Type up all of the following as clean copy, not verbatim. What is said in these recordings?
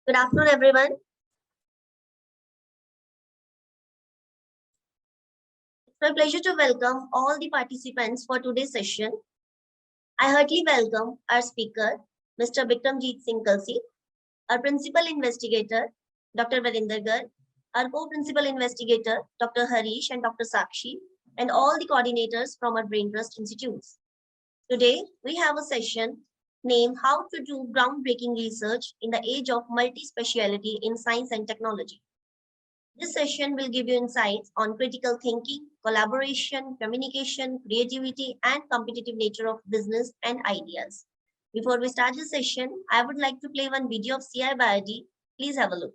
Good afternoon, everyone. It's my pleasure to welcome all the participants for today's session. I heartily welcome our speaker, Mr. Bikram Kalsi, our principal investigator, Dr. Varinder Garg, our co-principal investigator, Dr. Harish and Dr. Sakshi, and all the coordinators from our Brain Trust Institutes. Today, we have a session named How to Do Groundbreaking Research in the Age of Multi-Speciality in Science and Technology. This session will give you insights on critical thinking, collaboration, communication, creativity, and competitive nature of business and ideas. Before we start the session, I would like to play one video of CIBioD. Please have a look.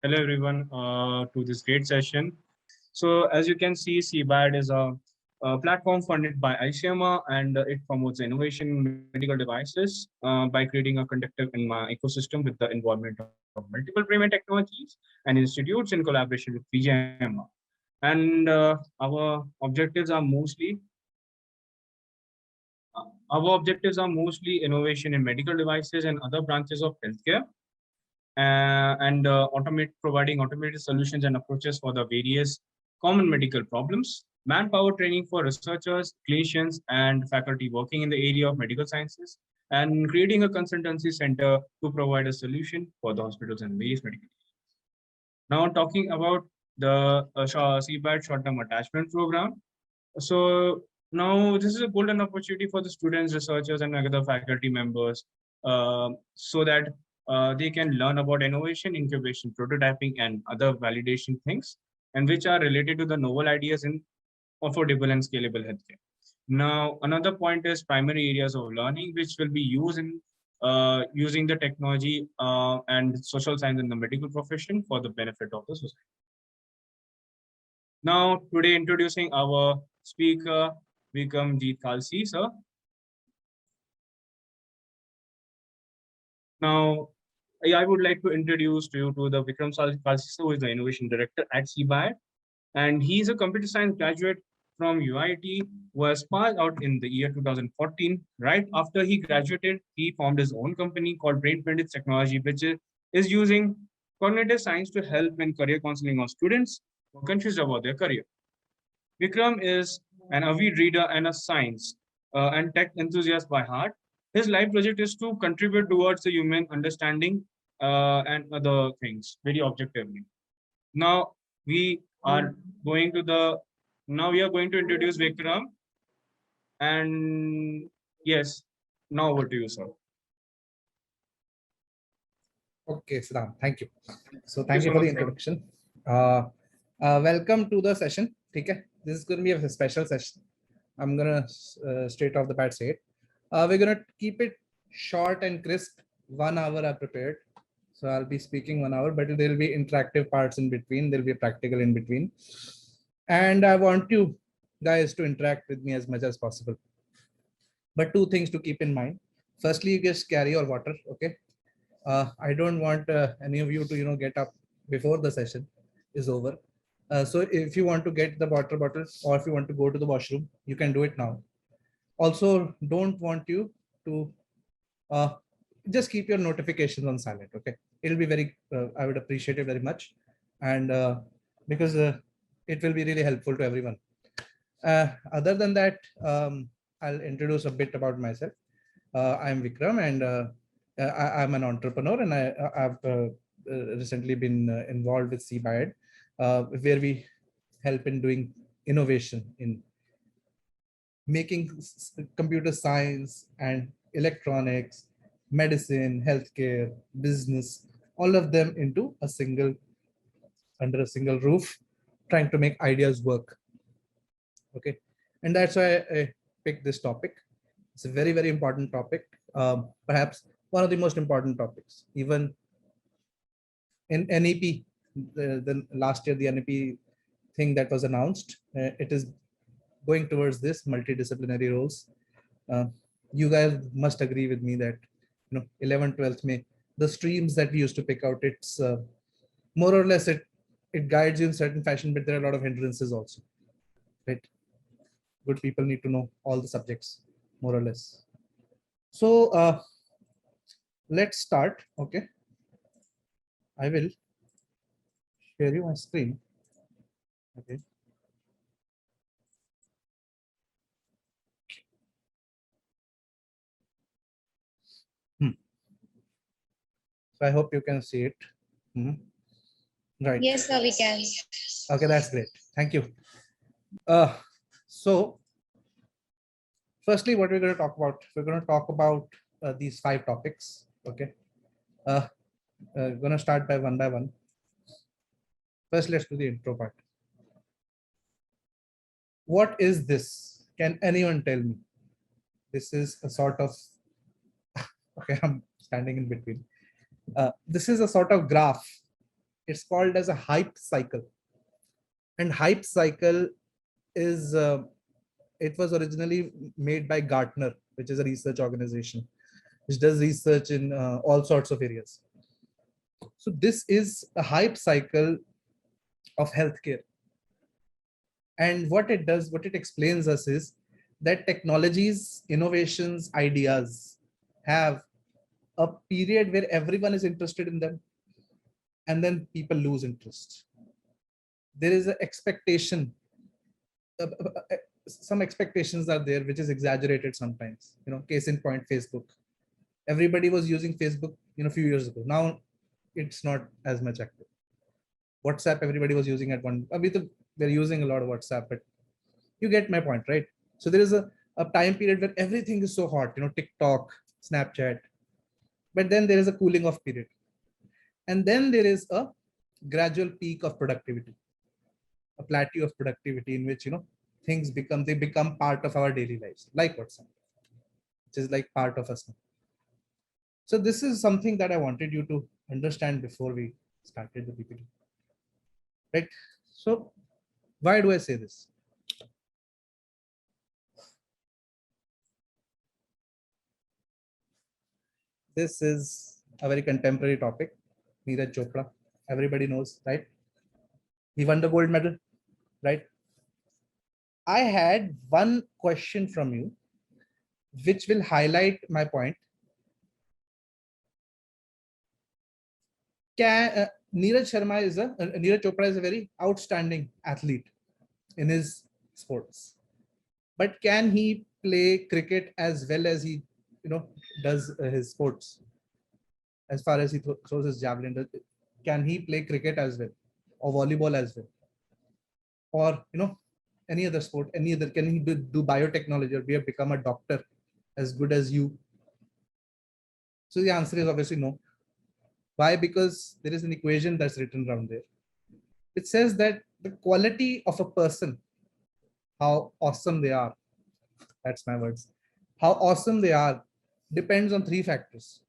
Hello everyone to this great session. So as you can see, CPAD is a platform funded by ICMA and it promotes innovation in medical devices by creating a conductive ecosystem with the involvement of multiple payment technologies and institutes in collaboration with PGMA. And our objectives are mostly innovation in medical devices and other branches of healthcare. And providing automated solutions and approaches for the various common medical problems manpower training for researchers, clinicians, and faculty working in the area of medical sciences, and creating a consultancy center to provide a solution for the hospitals and various medical. Now, talking about the CPAD short-term attachment program. So now this is a golden opportunity for the students, researchers, and other faculty members, so that they can learn about innovation, incubation, prototyping, and other validation things, and which are related to the novel ideas in affordable and scalable healthcare. Now, another point is primary areas of learning, which will be used in using the technology and social science in the medical profession for the benefit of the society. Now, today introducing our speaker, Bikram Kalsi, sir. Now, I would like to introduce to you to the Bikram Kalsi, who is the Innovation Director at CIBioD, and he's a computer science graduate from UIT, was passed out in the year 2014. Right after he graduated, he formed his own company called Brainstorming Technology, which is using cognitive science to help in career counseling of students who are confused about their career. Bikram is an avid reader and a science and tech enthusiast by heart. His life project is to contribute towards the human understanding and other things very objectively. Now we are going to the now we are going to introduce Vikram, and yes, now over to you, sir. Okay, Siddhant, thank you. So Thank thank you you so for the much, sir. introduction. Welcome to the session. Okay, this is going to be a special session. I'm gonna straight off the bat say it. We're gonna keep it short and crisp. 1 hour I prepared, so I'll be speaking 1 hour, but there will be interactive parts in between. There'll be practical in between, and I want you guys to interact with me as much as possible. But 2 things to keep in mind. Firstly, you just carry your water. Okay. I don't want any of you to get up before the session is over. So if you want to get the water bottle, or if you want to go to the washroom, you can do it now. Also, don't want you to just keep your notifications on silent. Okay, it'll be very I would appreciate it very much, and because it will be really helpful to everyone. Other than that, I'll introduce a bit about myself. I'm Bikram, and I'm an entrepreneur, and I've recently been involved with CIBioD, where we help in doing innovation in making computer science and electronics, medicine, healthcare, business, all of them into a single, under a single roof, trying to make ideas work. Okay, and that's why I picked this topic. It's a very, very important topic. Perhaps one of the most important topics. Even in NEP, the last year, the NEP thing that was announced, it is going towards this multidisciplinary roles. You guys must agree with me that 11th, 12th May, the streams that we used to pick out, it's more or less it guides you in certain fashion, but there are a lot of hindrances also. Right? Good people need to know all the subjects, more or less. So let's start. Okay, I will share you my screen. Okay. So I hope you can see it. Right. Yes, sir, we can. Okay, that's great. Thank you. So firstly, what we're going to talk about, we're going to talk about these 5 topics. Okay. Going to start by one. First, let's do the intro part. What is this? Can anyone tell me? This is a sort of, okay, I'm standing in between. This is a sort of graph. It's called as a hype cycle. And hype cycle is, it was originally made by Gartner, which is a research organization, which does research in all sorts of areas. So this is a hype cycle of healthcare. And what it does, what it explains us is that technologies, innovations, ideas have a period where everyone is interested in them, and then people lose interest. There is an expectation some expectations are there, which is exaggerated sometimes. Case in point, Facebook. Everybody was using Facebook, a few years ago. Now it's not as much active. WhatsApp, everybody was using at one. They're using a lot of WhatsApp, but you get my point, right? So there is a time period where everything is so hot, TikTok, Snapchat, but then there is a cooling off period. And then there is a gradual peak of productivity, a plateau of productivity in which, things become part of our daily lives, like WhatsApp, which is like part of us now. So this is something that I wanted you to understand before we started the PPT, right? So why do I say this? This is a very contemporary topic. Neeraj Chopra, everybody knows, right? He won the gold medal, right? I had one question from you, which will highlight my point. Neeraj Chopra is a very outstanding athlete in his sports, but can he play cricket as well as he, does his sports? As far as he throws his javelin, can he play cricket as well, or volleyball as well, or any other sport? Can he do biotechnology or become a doctor as good as you? So the answer is obviously no. Why? Because there is an equation that's written around there. It says that the quality of a person, how awesome they are, that's my words, how awesome they are, depends on three factors.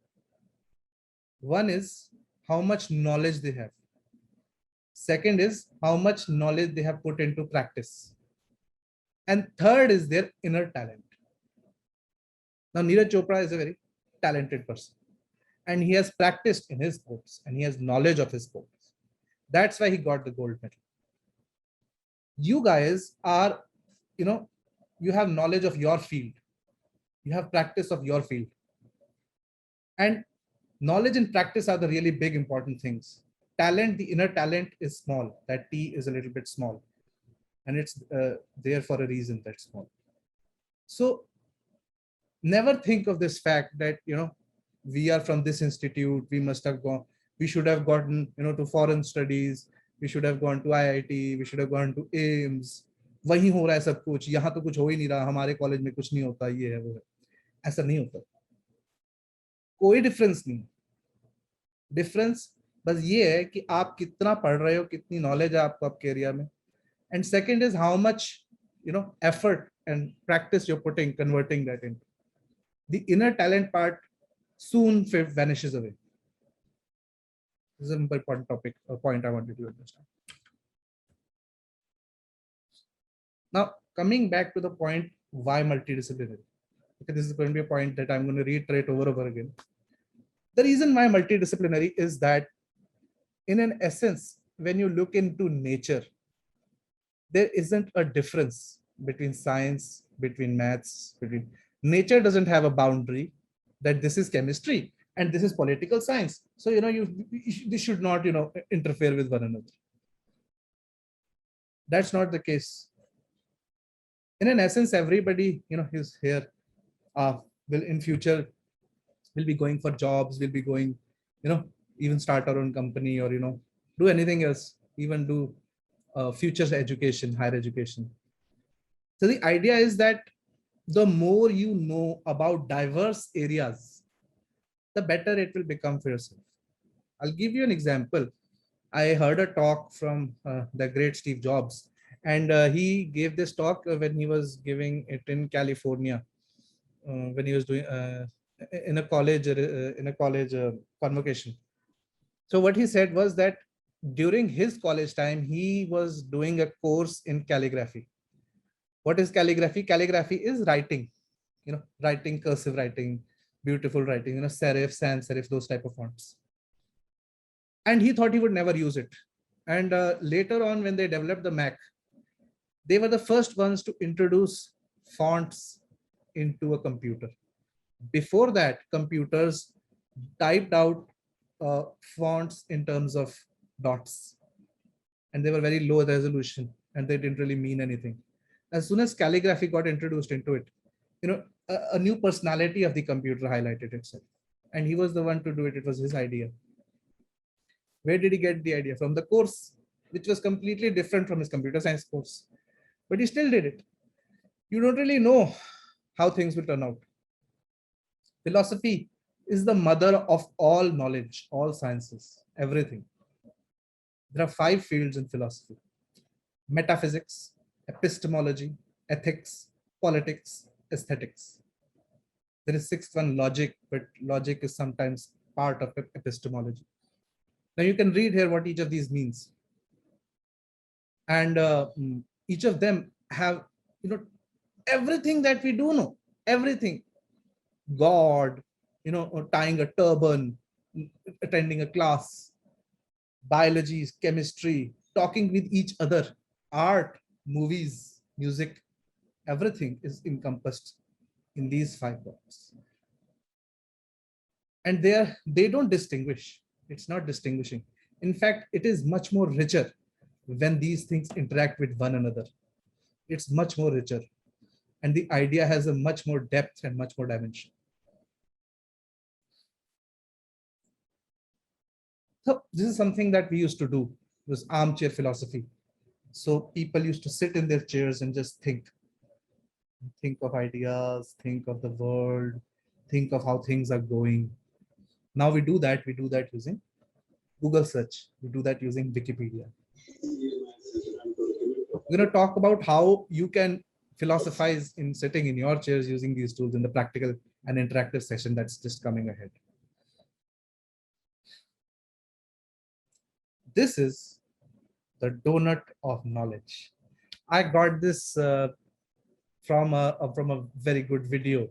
One is how much knowledge they have. Second is how much knowledge they have put into practice. And third is their inner talent. Now, Neeraj Chopra is a very talented person, and he has practiced in his sports and he has knowledge of his sports. That's why he got the gold medal. You guys are, you have knowledge of your field. You have practice of your field. And knowledge and practice are the really big important things. Talent, the inner talent is small. That T is a little bit small. And it's there for a reason that's small. So never think of this fact that, we are from this institute, we should have gotten, to foreign studies, we should have gone to IIT, we should have gone to AIMS. वही हो रहा है सब कुछ, यहाँ तो कुछ हो ही नहीं रहा, हमारे कॉलेज में कुछ नहीं होता, ये है वो है. ऐसा नहीं होता, कोई डिफरेंस नहीं. डिफरेंस बस ये है कि आप कितना पढ़ रहे हो, कितनी नॉलेज है आपको आपके एरिया में. And second is how much, effort and practice you're putting, converting that into. The inner talent part soon vanishes away. This is an important topic, a point I wanted you to understand. Now, coming back to the point, why multidisciplinary? Okay, this is going to be a point that I'm going to reiterate over and over again. The reason why multidisciplinary is that, in an essence, when you look into nature, there isn't a difference between science, between maths, between nature doesn't have a boundary that this is chemistry and this is political science. So, this should not, interfere with one another. That's not the case. In an essence, everybody, is here, will in future, will be going for jobs, will be going, even start our own company or, do anything else, even do future education, higher education. So the idea is that the more you know about diverse areas, the better it will become for yourself. I'll give you an example. I heard a talk from the great Steve Jobs, and he gave this talk when he was giving it in California, when he was doing in a college convocation. So what he said was that during his college time, he was doing a course in calligraphy. What is calligraphy? Calligraphy is writing, writing, cursive writing, beautiful writing, serif, sans serif, those type of fonts. And he thought he would never use it. And later on, when they developed the Mac, they were the first ones to introduce fonts into a computer. Before that, computers typed out fonts in terms of dots, and they were very low resolution and they didn't really mean anything. As soon as calligraphy got introduced into it, a new personality of the computer highlighted itself. And he was the one to do it. It was his idea. Where did he get the idea? From the course, which was completely different from his computer science course. But he still did it. You don't really know how things will turn out. Philosophy is the mother of all knowledge, all sciences, everything. There are 5 fields in philosophy: metaphysics, epistemology, ethics, politics, aesthetics. There is 6th one, logic, but logic is sometimes part of epistemology. Now you can read here what each of these means. And each of them have, everything that we do know, everything. God, tying a turban, attending a class, biology, chemistry, talking with each other, art, movies, music, everything is encompassed in these 5 parts. And they don't distinguish. It's not distinguishing. In fact, it is much more richer when these things interact with one another. It's much more richer. And the idea has a much more depth and much more dimension. So this is something that we used to do, was armchair philosophy. So people used to sit in their chairs and just think of ideas, think of the world, think of how things are going. Now we do that using Google search. We do that using Wikipedia. We're going to talk about how you can philosophize in sitting in your chairs using these tools in the practical and interactive session that's just coming ahead. This is the donut of knowledge. I got this from a very good video.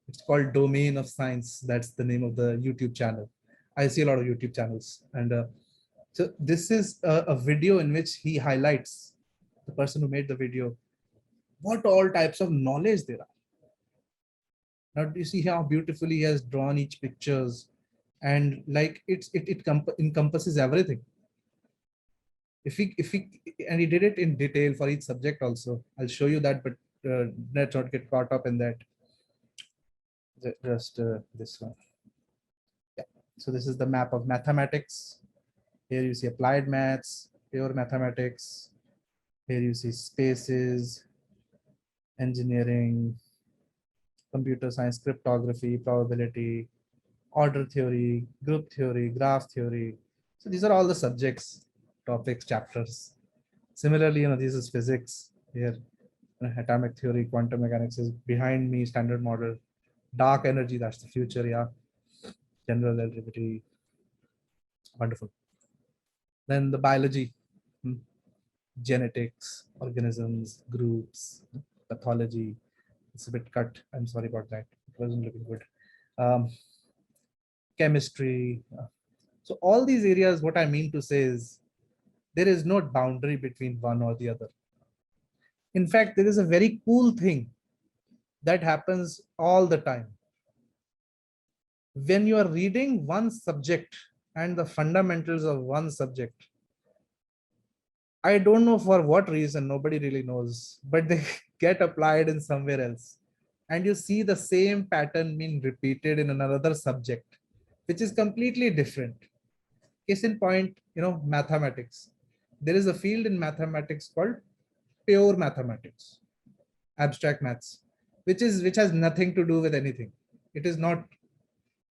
It's called Domain of Science. That's the name of the YouTube channel. I see a lot of YouTube channels. And so this is a video in which he highlights, the person who made the video, what all types of knowledge there are. Now, do you see how beautifully he has drawn each pictures, and like it encompasses everything. And he did it in detail for each subject also. I'll show you that, but let's not get caught up in that. Just this one. Yeah. So this is the map of mathematics. Here you see applied maths, pure mathematics. Here you see spaces, engineering, computer science, cryptography, probability, order theory, group theory, graph theory. So these are all the subjects, topics, chapters. Similarly, this is physics. Here, atomic theory, quantum mechanics is behind me, standard model. Dark energy, that's the future, yeah. General relativity, wonderful. Then the biology, genetics, organisms, groups, pathology. It's a bit cut. I'm sorry about that. It wasn't looking good. Chemistry. So all these areas, what I mean to say is, there is no boundary between one or the other. In fact, there is a very cool thing that happens all the time. When you are reading one subject and the fundamentals of one subject, I don't know for what reason, nobody really knows, but they get applied in somewhere else. And you see the same pattern being repeated in another subject, which is completely different. Case in point, mathematics. There is a field in mathematics called pure mathematics, abstract maths, which has nothing to do with anything. It is not,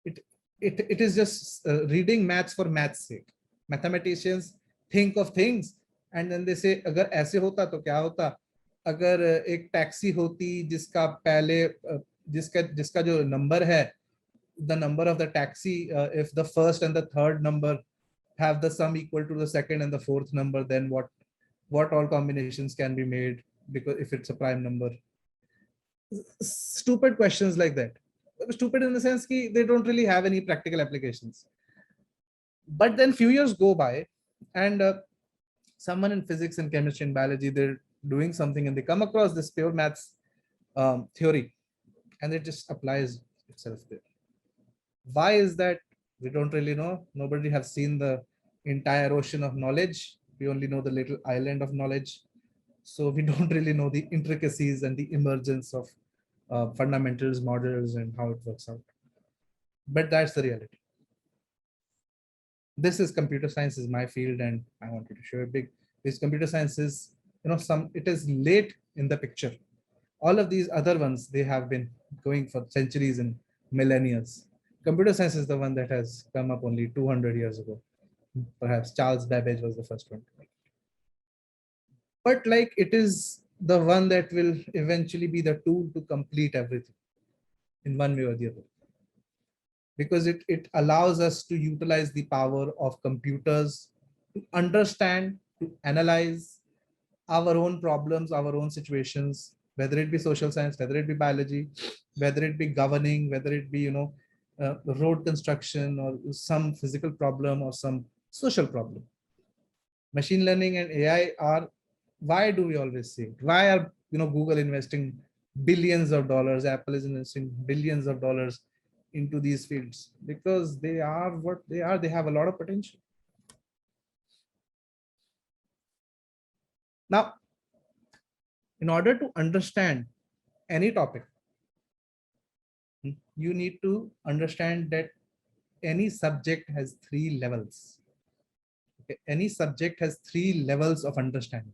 it is just reading maths for maths sake. Mathematicians think of things and then they say, agar aise hota to kya hota? Agar ek taxi hoti jiska pehle jiska jo number hai, the number of the taxi, if the first and the third number have the sum equal to the second and the fourth number, then what all combinations can be made, because if it's a prime number. Stupid questions like that. Stupid in the sense that they don't really have any practical applications. But then few years go by and someone in physics and chemistry and biology, they're doing something and they come across this pure maths theory, and it just applies itself there. Why is that? We don't really know. Nobody has seen the entire ocean of knowledge. We only know the little island of knowledge. So we don't really know the intricacies and the emergence of fundamentals, models, and how it works out. But that's the reality. This is computer science is my field, and I wanted to show a big. This computer science is, it is late in the picture. All of these other ones, they have been going for centuries and millennia. Computer science is the one that has come up only 200 years ago. Perhaps Charles Babbage was the first one to make it. But like, it is the one that will eventually be the tool to complete everything in one way or the other. Because it allows us to utilize the power of computers to understand, to analyze our own problems, our own situations, whether it be social science, whether it be biology, whether it be governing, whether it be, road construction or some physical problem or some social problem. Machine learning and AI are, why do we always say it? Why are, Google investing billions of dollars, Apple is investing billions of dollars into these fields? Because they are what they are. They have a lot of potential. Now, in order to understand any topic, you need to understand that any subject has three levels. Okay? Any subject has three levels of understanding.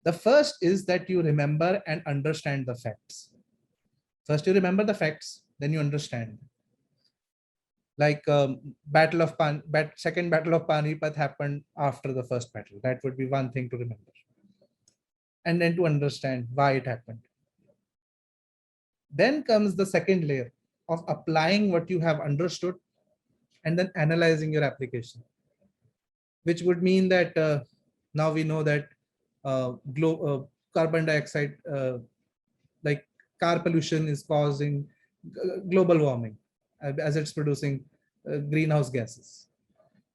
The first is that you remember and understand the facts. First, you remember the facts, then you understand. Like second battle of Panipat happened after the first battle. That would be one thing to remember. And then to understand why it happened. Then comes the second layer of applying what you have understood and then analyzing your application, which would mean that now we know that carbon dioxide, like car pollution, is causing global warming as it's producing greenhouse gases.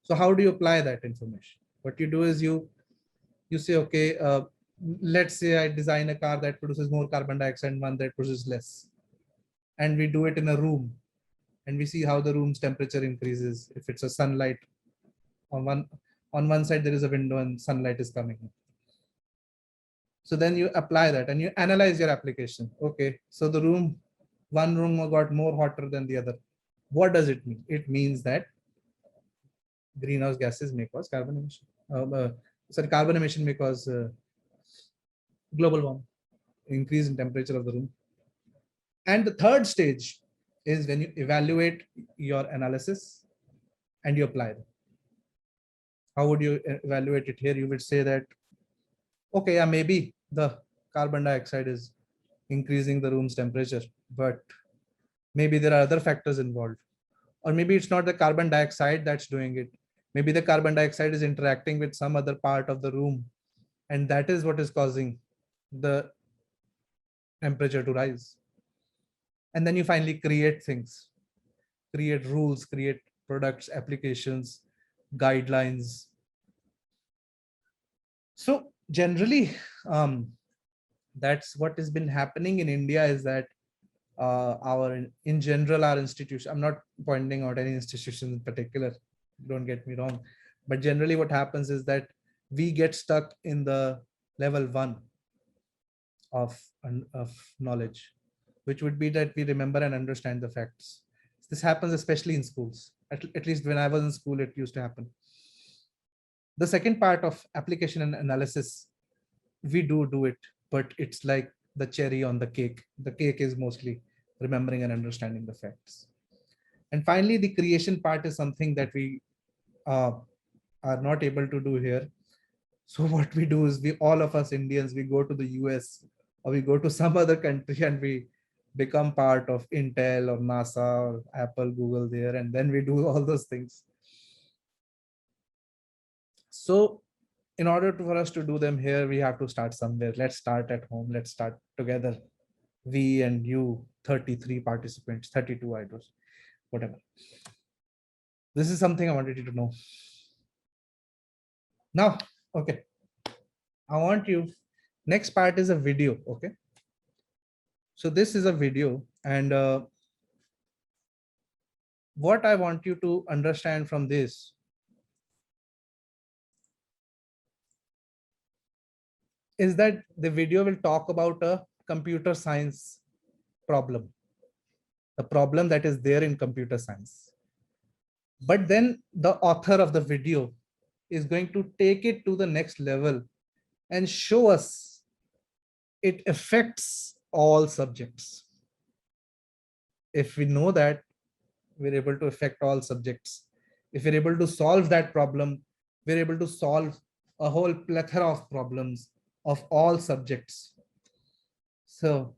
So how do you apply that information? What you do is you say, okay, let's say I design a car that produces more carbon dioxide and one that produces less. And we do it in a room, and we see how the room's temperature increases. If it's a sunlight, on one side there is a window and sunlight is coming in. So then you apply that and you analyze your application. Okay, so one room got more hotter than the other. What does it mean? It means that greenhouse gases may cause carbon emission. Carbon emission may cause global warming, increase in temperature of the room. And the third stage is when you evaluate your analysis and you apply them. How would you evaluate it here? You would say that, okay, yeah, maybe the carbon dioxide is increasing the room's temperature, but maybe there are other factors involved. Or maybe it's not the carbon dioxide that's doing it. Maybe the carbon dioxide is interacting with some other part of the room, and that is what is causing the temperature to rise. And then you finally create things, create rules, create products, applications, guidelines. So generally, that's what has been happening in India, is that in general, our institution, I'm not pointing out any institution in particular, don't get me wrong, but generally what happens is that we get stuck in the level 1 of knowledge, which would be that we remember and understand the facts. This happens especially in schools. At least when I was in school, it used to happen. The second part of application and analysis, we do it, but it's like the cherry on the cake. The cake is mostly remembering and understanding the facts. And finally, the creation part is something that we are not able to do here. So what we do is, all of us Indians, we go to the US or we go to some other country and we become part of Intel or NASA or Apple, Google there, and then we do all those things. So in order for us to do them here, we have to start somewhere. Let's start at home. Let's start together. We and you, 33 participants, 32 idols, whatever. This is something I wanted you to know. Now, okay, I want you, next part is a video, okay? So this is a video, and what I want you to understand from this is that the video will talk about a computer science problem, the problem that is there in computer science. But then the author of the video is going to take it to the next level and show us it affects all subjects. If we know that we're able to affect all subjects, if we're able to solve that problem, we're able to solve a whole plethora of problems of all subjects. So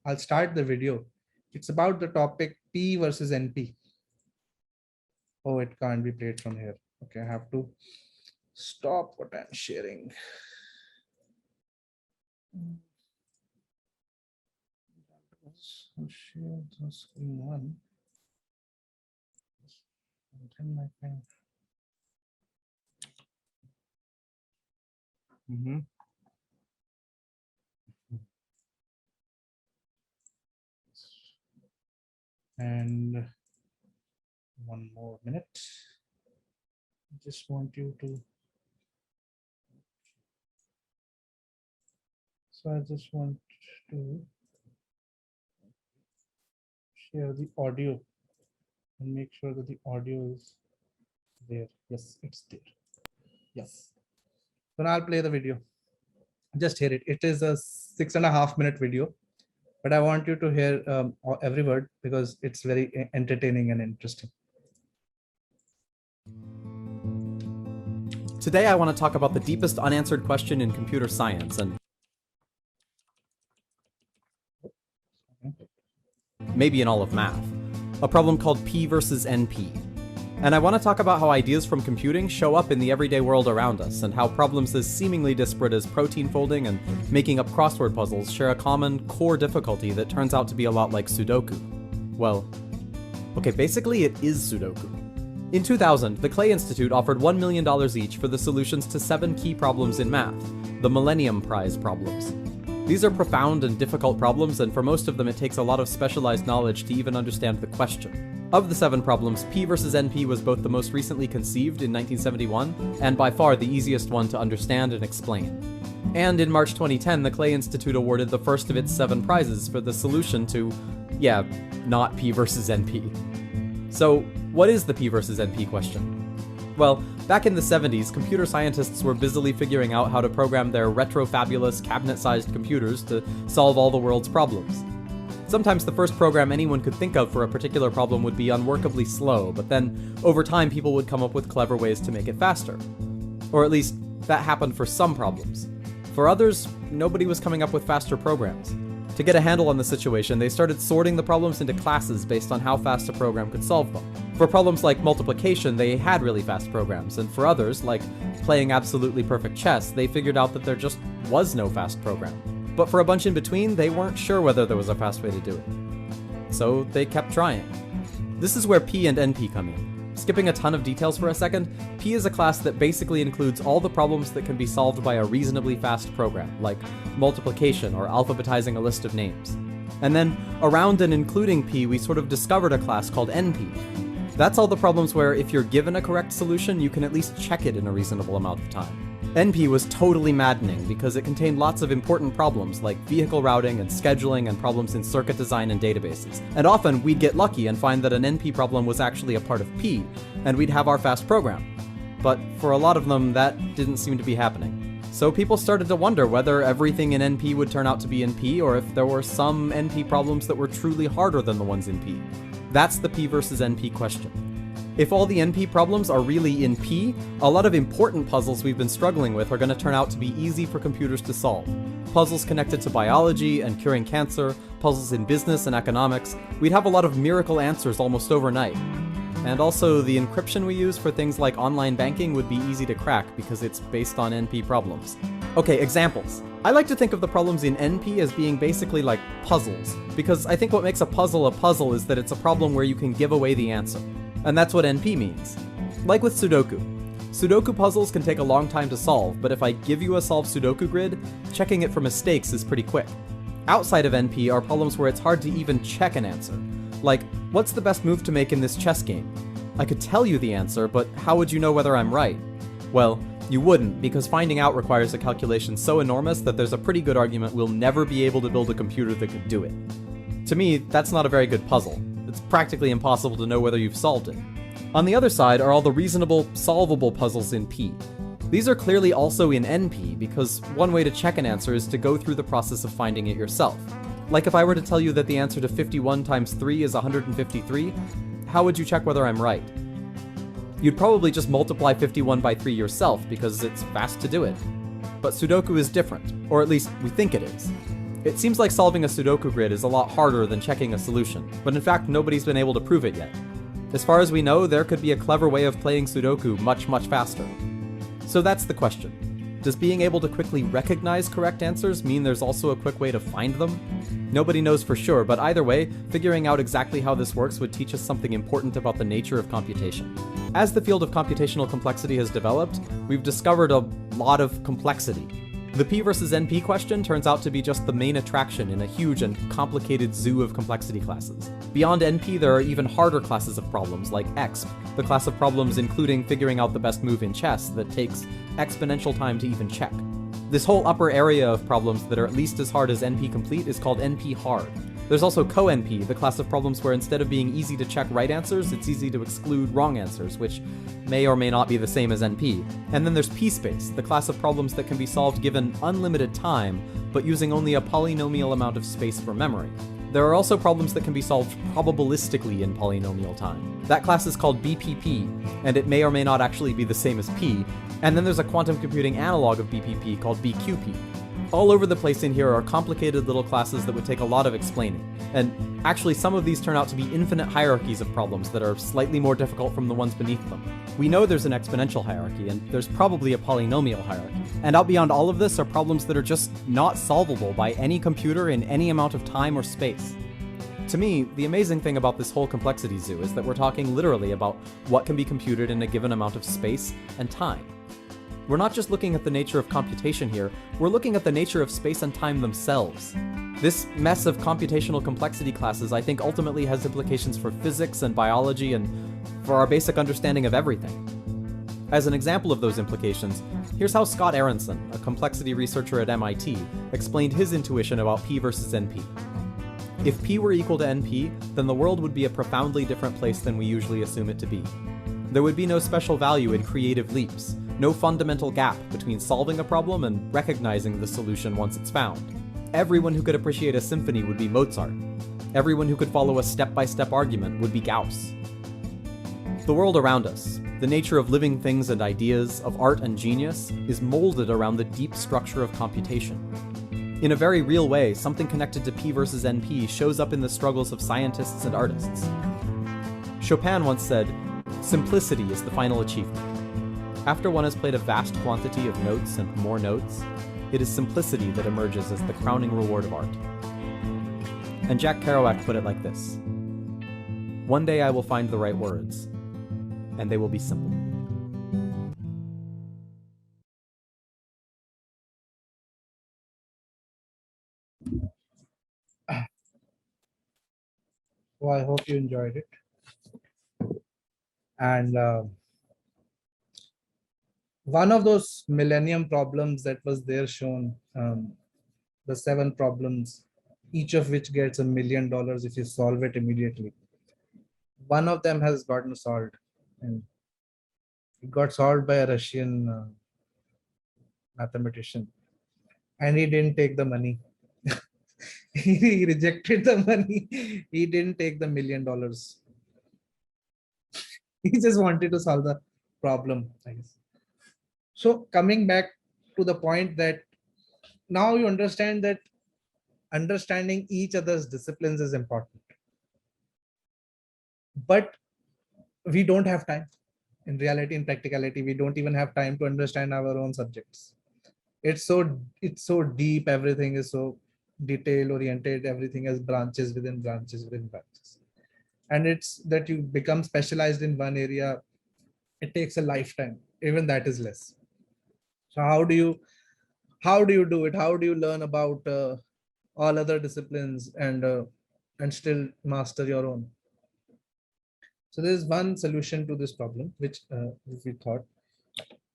I'll start the video. It's about the topic P versus NP. Oh, it can't be played from here. Okay, I have to stop what I'm sharing. I'll share the screen one. And then I can. And one more minute. I just want you to. So I just want to share the audio and make sure that the audio is there. Yes, it's there. Yes. So now I'll play the video. Just hear it. It is a 6.5 minute video, but I want you to hear every word because it's very entertaining and interesting. Today I want to talk about the deepest unanswered question in computer science and maybe in all of math, a problem called P versus NP. And I want to talk about how ideas from computing show up in the everyday world around us, and how problems as seemingly disparate as protein folding and making up crossword puzzles share a common core difficulty that turns out to be a lot like Sudoku. Well, okay, basically it is Sudoku. In 2000, the Clay Institute offered $1 million each for the solutions to 7 key problems in math, the Millennium Prize problems. These are profound and difficult problems, and for most of them it takes a lot of specialized knowledge to even understand the question. Of the 7 problems, P versus NP was both the most recently conceived in 1971, and by far the easiest one to understand and explain. And in March 2010, the Clay Institute awarded the first of its 7 prizes for the solution to, yeah, not P versus NP. So, what is the P versus NP question? Well, back in the 70s, computer scientists were busily figuring out how to program their retro-fabulous cabinet-sized computers to solve all the world's problems. Sometimes the first program anyone could think of for a particular problem would be unworkably slow, but then, over time, people would come up with clever ways to make it faster. Or at least, that happened for some problems. For others, nobody was coming up with faster programs. To get a handle on the situation, they started sorting the problems into classes based on how fast a program could solve them. For problems like multiplication, they had really fast programs, and for others, like playing absolutely perfect chess, they figured out that there just was no fast program. But for a bunch in between, they weren't sure whether there was a fast way to do it. So they kept trying. This is where P and NP come in. Skipping a ton of details for a second, P is a class that basically includes all the problems that can be solved by a reasonably fast program, like multiplication or alphabetizing a list of names. And then, around and including P, we sort of discovered a class called NP. That's all the problems where if you're given a correct solution, you can at least check it in a reasonable amount of time. NP was totally maddening because it contained lots of important problems like vehicle routing and scheduling and problems in circuit design and databases. And often we'd get lucky and find that an NP problem was actually a part of P, and we'd have our fast program. But for a lot of them, that didn't seem to be happening. So people started to wonder whether everything in NP would turn out to be in P, or if there were some NP problems that were truly harder than the ones in P. That's the P versus NP question. If all the NP problems are really in P, a lot of important puzzles we've been struggling with are going to turn out to be easy for computers to solve. Puzzles connected to biology and curing cancer, puzzles in business and economics, we'd have a lot of miracle answers almost overnight. And also, the encryption we use for things like online banking would be easy to crack because it's based on NP problems. Okay, examples. I like to think of the problems in NP as being basically like puzzles, because I think what makes a puzzle is that it's a problem where you can give away the answer. And that's what NP means. Like with Sudoku. Sudoku puzzles can take a long time to solve, but if I give you a solved Sudoku grid, checking it for mistakes is pretty quick. Outside of NP are problems where it's hard to even check an answer. Like, what's the best move to make in this chess game? I could tell you the answer, but how would you know whether I'm right? Well, You wouldn't, because finding out requires a calculation so enormous that there's a pretty good argument we'll never be able to build a computer that could do it. To me, that's not a very good puzzle. It's practically impossible to know whether you've solved it. On the other side are all the reasonable, solvable puzzles in P. These are clearly also in NP, because one way to check an answer is to go through the process of finding it yourself. Like if I were to tell you that the answer to 51 times 3 is 153, how would you check whether I'm right? You'd probably just multiply 51 by 3 yourself, because it's fast to do it. But Sudoku is different, or at least we think it is. It seems like solving a Sudoku grid is a lot harder than checking a solution, but in fact nobody's been able to prove it yet. As far as we know, there could be a clever way of playing Sudoku much faster. So that's the question. Does being able to quickly recognize correct answers mean there's also a quick way to find them? Nobody knows for sure, but either way, figuring out exactly how this works would teach us something important about the nature of computation. As the field of computational complexity has developed, we've discovered a lot of complexity. The P versus NP question turns out to be just the main attraction in a huge and complicated zoo of complexity classes. Beyond NP, there are even harder classes of problems, like exp, the class of problems including figuring out the best move in chess that takes exponential time to even check. This whole upper area of problems that are at least as hard as NP complete is called NP hard. There's also co-NP, the class of problems where instead of being easy to check right answers, it's easy to exclude wrong answers, which may or may not be the same as NP. And then there's P-space, the class of problems that can be solved given unlimited time, but using only a polynomial amount of space for memory. There are also problems that can be solved probabilistically in polynomial time. That class is called BPP, and it may or may not actually be the same as P. And then there's a quantum computing analog of BPP called BQP. All over the place in here are complicated little classes that would take a lot of explaining. And actually some of these turn out to be infinite hierarchies of problems that are slightly more difficult from the ones beneath them. We know there's an exponential hierarchy, and there's probably a polynomial hierarchy. And out beyond all of this are problems that are just not solvable by any computer in any amount of time or space. To me, the amazing thing about this whole complexity zoo is that we're talking literally about what can be computed in a given amount of space and time. We're not just looking at the nature of computation here, we're looking at the nature of space and time themselves. This mess of computational complexity classes I think ultimately has implications for physics and biology and for our basic understanding of everything. As an example of those implications, here's how Scott Aronson, a complexity researcher at MIT, explained his intuition about P versus NP. If P were equal to NP, then the world would be a profoundly different place than we usually assume it to be. There would be no special value in creative leaps, no fundamental gap between solving a problem and recognizing the solution once it's found. Everyone who could appreciate a symphony would be Mozart. Everyone who could follow a step-by-step argument would be Gauss. The world around us, the nature of living things and ideas, of art and genius, is molded around the deep structure of computation. In a very real way, something connected to P versus NP shows up in the struggles of scientists and artists. Chopin once said, "Simplicity is the final achievement." After one has played a vast quantity of notes and more notes, it is simplicity that emerges as the crowning reward of art. And Jack Kerouac put it like this: "One day I will find the right words, and they will be simple." Well, I hope you enjoyed it. And one of those Millennium Problems that was there shown, the 7 problems, each of which gets $1 million if you solve it immediately. One of them has gotten solved, and it got solved by a Russian mathematician, and he didn't take the money. He rejected the money. He didn't take the $1 million. He just wanted to solve the problem, I guess. So coming back to the point that now you understand that understanding each other's disciplines is important. But we don't have time. In reality, in practicality, we don't even have time to understand our own subjects. It's so deep, everything is so detail oriented, everything has branches within branches within branches. And it's that you become specialized in one area, it takes a lifetime, even that is less. So how do you do it? How do you learn about all other disciplines and still master your own? So there is one solution to this problem, which we thought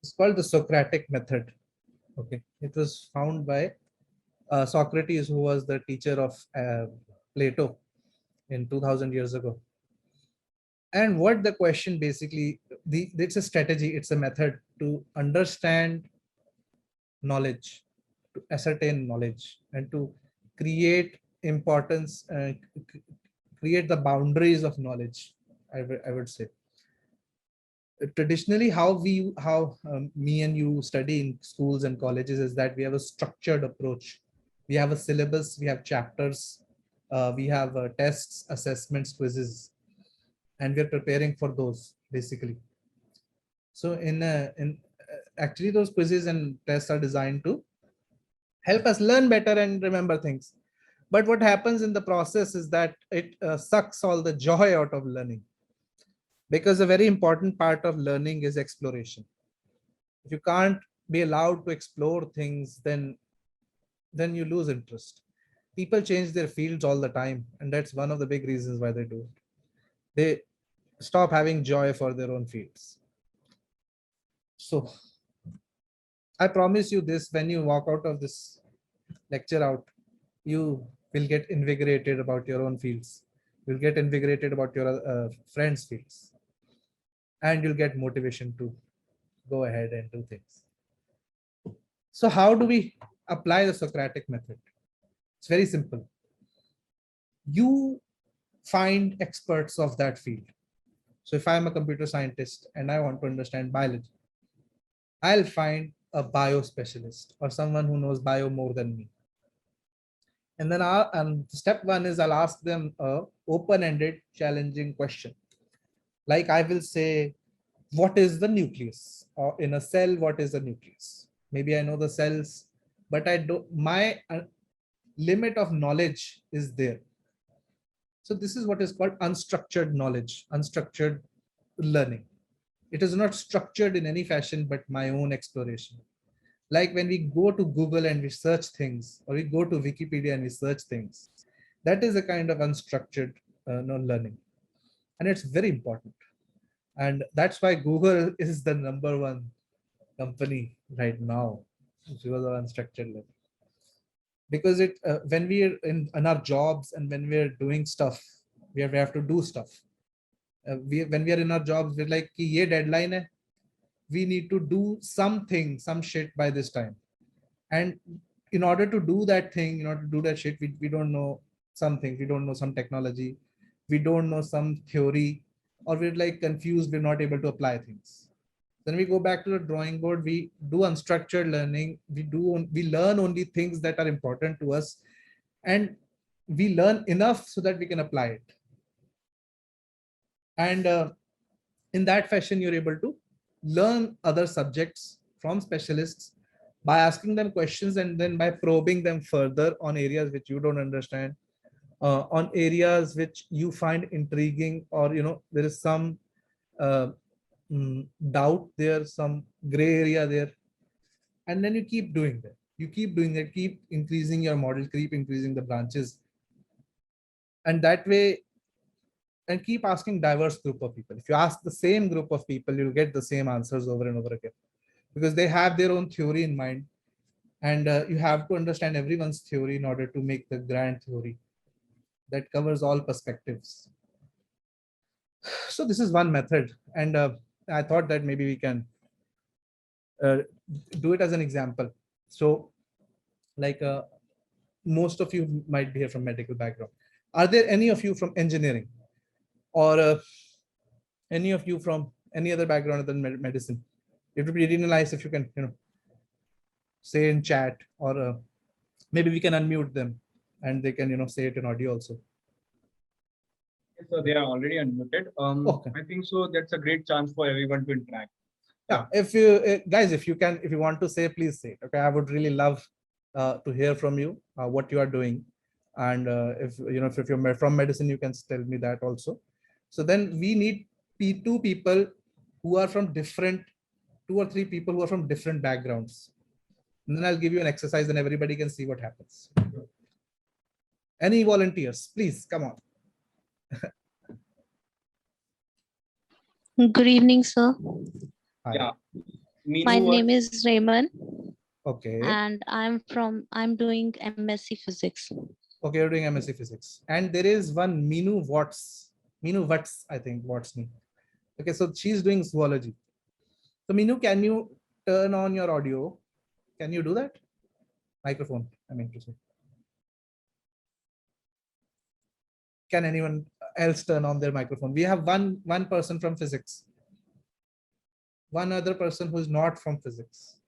It's called the Socratic Method. Okay, it was found by Socrates, who was the teacher of Plato in 2000 years ago. And what the question basically, it's a strategy, it's a method to understand knowledge, to ascertain knowledge, and to create importance, create the boundaries of knowledge. I would say. Traditionally, how me and you study in schools and colleges is that we have a structured approach. We have a syllabus, we have chapters, we have tests, assessments, quizzes, and we're preparing for those basically. So actually those quizzes and tests are designed to help us learn better and remember things. But what happens in the process is that it sucks all the joy out of learning, because a very important part of learning is exploration. If you can't be allowed to explore things, then you lose interest. People change their fields all the time, and that's one of the big reasons why they do it. They stop having joy for their own fields. So I promise you this, when you walk out of this lecture out, you will get invigorated about your own fields. You'll get invigorated about your friends' fields. And you'll get motivation to go ahead and do things. So how do we apply the Socratic method? It's very simple. You find experts of that field. So if I'm a computer scientist and I want to understand biology, I'll find a bio specialist or someone who knows bio more than me. And then step one is I'll ask them a open-ended, challenging question. Like I will say, what is the nucleus? Or in a cell, what is the nucleus? Maybe I know the cells, but my limit of knowledge is there. So this is what is called unstructured knowledge, unstructured learning. It is not structured in any fashion, but my own exploration. Like when we go to Google and we search things, or we go to Wikipedia and we search things, that is a kind of unstructured learning. And it's very important. And that's why Google is the #1 company right now, because of unstructured learning. Because when we are in our jobs and when we are doing stuff, we have to do stuff. When we are in our jobs, we're like, ye deadline hai, we need to do something, some shit by this time. And in order to do that thing, in order to do that shit, we don't know something, we don't know some technology, we don't know some theory, or we're like confused, we're not able to apply things. Then we go back to the drawing board, we do unstructured learning, we learn only things that are important to us, and we learn enough so that we can apply it. And in that fashion, you're able to learn other subjects from specialists by asking them questions and then by probing them further on areas which you don't understand, on areas which you find intriguing, or there is some doubt there, some gray area there, and then you keep doing that. You keep doing that, keep increasing your model, keep increasing the branches, and that way, and keep asking diverse group of people. If you ask the same group of people, you'll get the same answers over and over again, because they have their own theory in mind, and you have to understand everyone's theory in order to make the grand theory that covers all perspectives. So this is one method, and I thought that maybe we can do it as an example. So like most of you might be here from medical background. Are there any of you from engineering, or any of you from any other background other than medicine? It would be really nice if you can say in chat, or maybe we can unmute them and they can say it in audio also. So they are already unmuted. Okay. I think so that's a great chance for everyone to interact. Yeah, if you guys, if you want to say, please say it. Okay, I would really love to hear from you what you are doing, and if you're from medicine, you can tell me that also. So then we need two people who are from different, 2 or 3 people who are from different backgrounds, and then I'll give you an exercise and everybody can see what happens. Any volunteers, please come on. Good evening, sir. Hi. Yeah. My name is Raymond, Okay. and I'm doing MSc Physics. Okay, you're doing MSc Physics. And there is one Minu Watts. Minu Watts, I think, Watts me. Okay, so she's doing zoology. So Minu, can you turn on your audio? Can you do that? Microphone, I mean to say. Can anyone else turn on their microphone? We have one person from physics. One other person who's not from physics.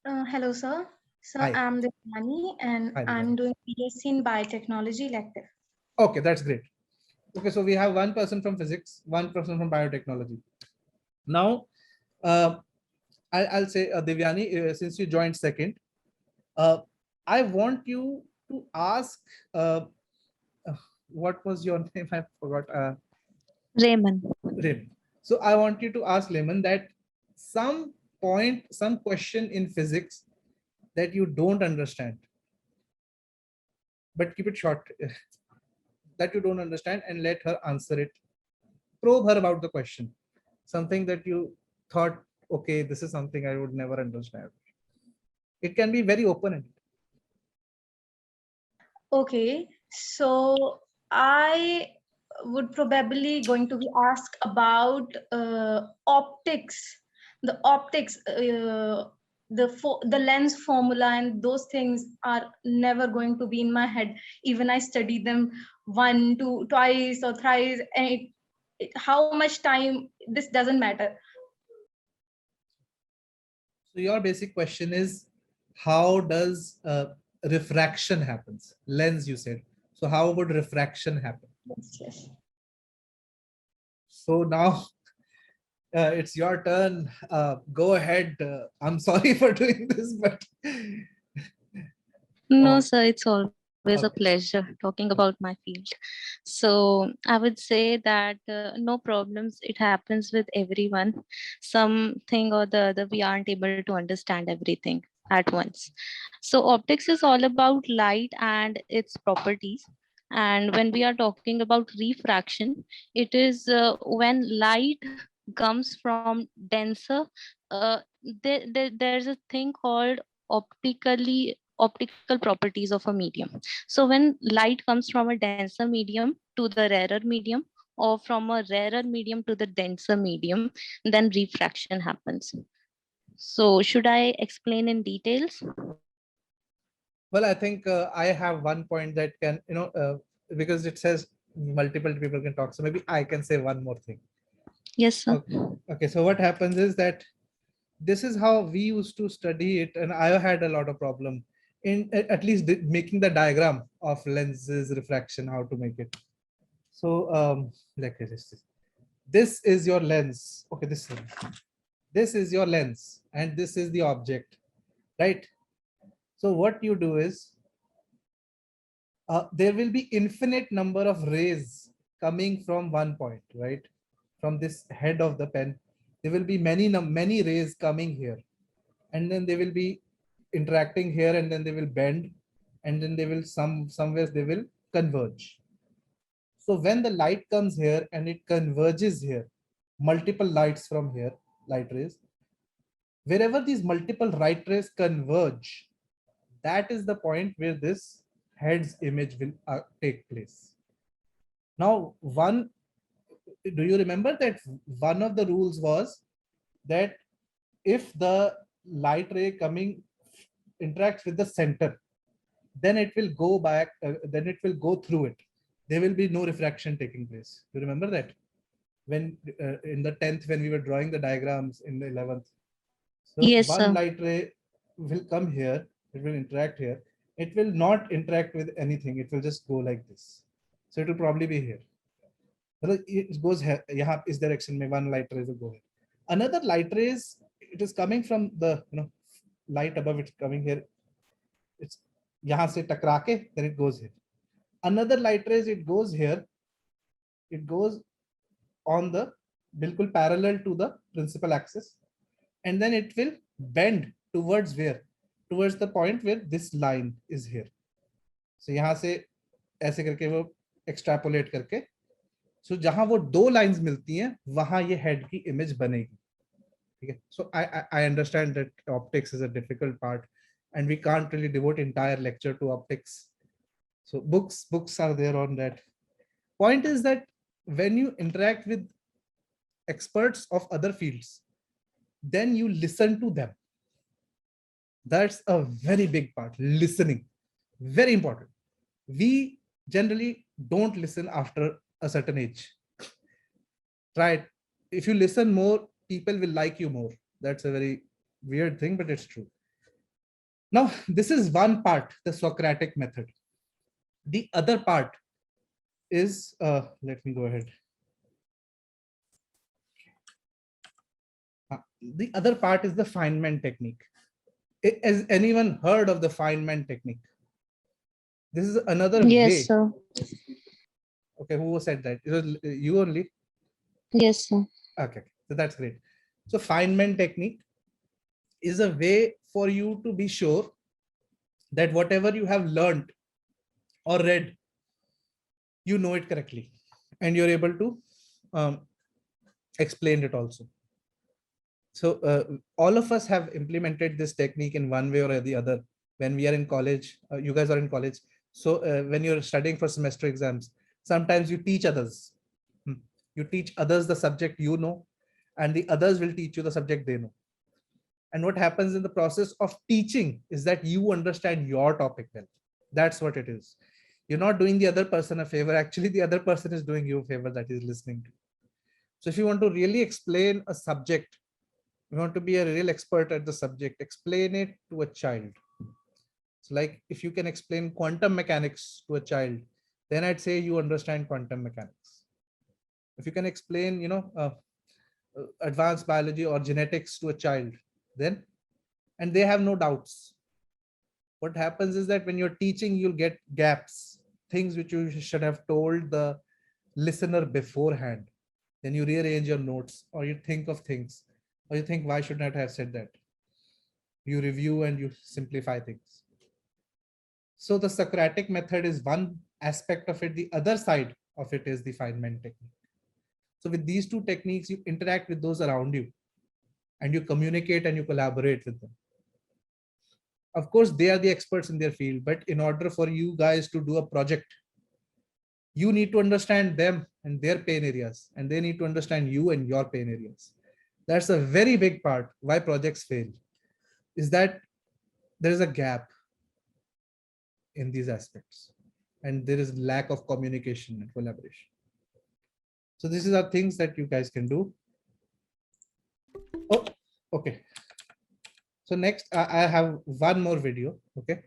Hello, sir. So Hi. I'm Devani and Hi, I'm Devani. doing BSc in Biotechnology elective. Okay, that's great. Okay, so we have one person from physics, one person from biotechnology. Now, I'll say, Devyani, since you joined second, I want you to ask, what was your name? I forgot. Raymond. Raymond. So I want you to ask Lemon that some question in physics that you don't understand, but keep it short, that you don't understand, and let her answer it. Probe her about the question. Something that you thought, okay, this is something I would never understand. It can be very open-ended. Okay, so I would probably going to be asked about optics, the optics, the lens formula, and those things are never going to be in my head. Even I study them twice or thrice, and how much time, this doesn't matter. So your basic question is, how does refraction happens? Lens, you said. So how would refraction happen? Yes. So now it's your turn. Go ahead. I'm sorry for doing this, but No, Oh. sir, it's always a Okay. pleasure talking about my field. So I would say that no problems. It happens with everyone. Something or the other, we aren't able to understand everything at once. So optics is all about light and its properties. And when we are talking about refraction, it is when light comes from denser. Uh, there's a thing called optical properties of a medium. So when light comes from a denser medium to the rarer medium, or from a rarer medium to the denser medium, then refraction happens. So should I explain in details? Well, I think I have one point that can, because it says multiple people can talk. So maybe I can say one more thing. Yes, sir. Okay. So what happens is that this is how we used to study it, and I had a lot of problem in at least making the diagram of lenses refraction, how to make it. So like this is your lens. Okay, this is your lens, and this is the object, right? So what you do is there will be infinite number of rays coming from one point, right? From this head of the pen, there will be many rays coming here, and then they will be interacting here, and then they will bend, and then they will somewhere they will converge. So when the light comes here and it converges here, multiple lights from here, light rays, wherever these multiple light rays converge, that is the point where this head's image will take place. Now, do you remember that one of the rules was that if the light ray coming interacts with the center, then it will go back, then it will go through it. There will be no refraction taking place. You remember that? When in the 10th, when we were drawing the diagrams in the 11th. So Yes, one sir. light ray will come here, it will interact here. It will not interact with anything. It will just go like this. So it will probably be here. It goes here, is direction, may one light ray will go here. Another light rays, it is coming from the light above, it's coming here. It's yahan se takra ke, then it goes here. Another light rays, it goes here. It goes on the bilkul parallel to the principal axis, and then it will bend towards where? Towards the point where this line is here. So यहाँ से ऐसे करके वो extrapolate करके, so जहां वो दो lines मिलती हैं, वहां ये head की image बनेगी. Okay? So I understand that optics is a difficult part, and we can't really devote entire lecture to optics. So books are there on that. Point is that when you interact with experts of other fields, then you listen to them. That's a very big part. Listening, very important. We generally don't listen after a certain age. Right? If you listen more, people will like you more. That's a very weird thing, but it's true. Now, this is one part, the Socratic method. The other part is, let me go ahead. The other part is the Feynman technique. Has anyone heard of the Feynman technique? This is another Yes, way. sir. Okay, who said that? It was you only? Yes, sir. Okay, so that's great. So Feynman technique is a way for you to be sure that whatever you have learned or read, you know it correctly, and you're able to explain it also. So all of us have implemented this technique in one way or the other when we are in college. You guys are in college. So when you're studying for semester exams, sometimes you teach others. You teach others the subject you know, and the others will teach you the subject they know. And what happens in the process of teaching is that you understand your topic well. That's what it is. You're not doing the other person a favor. Actually, the other person is doing you a favor that is listening to you. So if you want to really explain a subject, you want to be a real expert at the subject, explain it to a child. So like if you can explain quantum mechanics to a child, then I'd say you understand quantum mechanics. If you can explain, advanced biology or genetics to a child, then, and they have no doubts. What happens is that when you're teaching, you'll get gaps, things which you should have told the listener beforehand. Then you rearrange your notes, or you think of things, or you think, why should not have said that? You review and you simplify things. So the Socratic method is one aspect of it. The other side of it is the Feynman technique. So with these two techniques, you interact with those around you, and you communicate and you collaborate with them. Of course, they are the experts in their field, but in order for you guys to do a project, you need to understand them and their pain areas, and they need to understand you and your pain areas. That's a very big part why projects fail, is that there is a gap in these aspects, and there is lack of communication and collaboration. So these are things that you guys can do. Oh, okay. So next, I have one more video. Okay.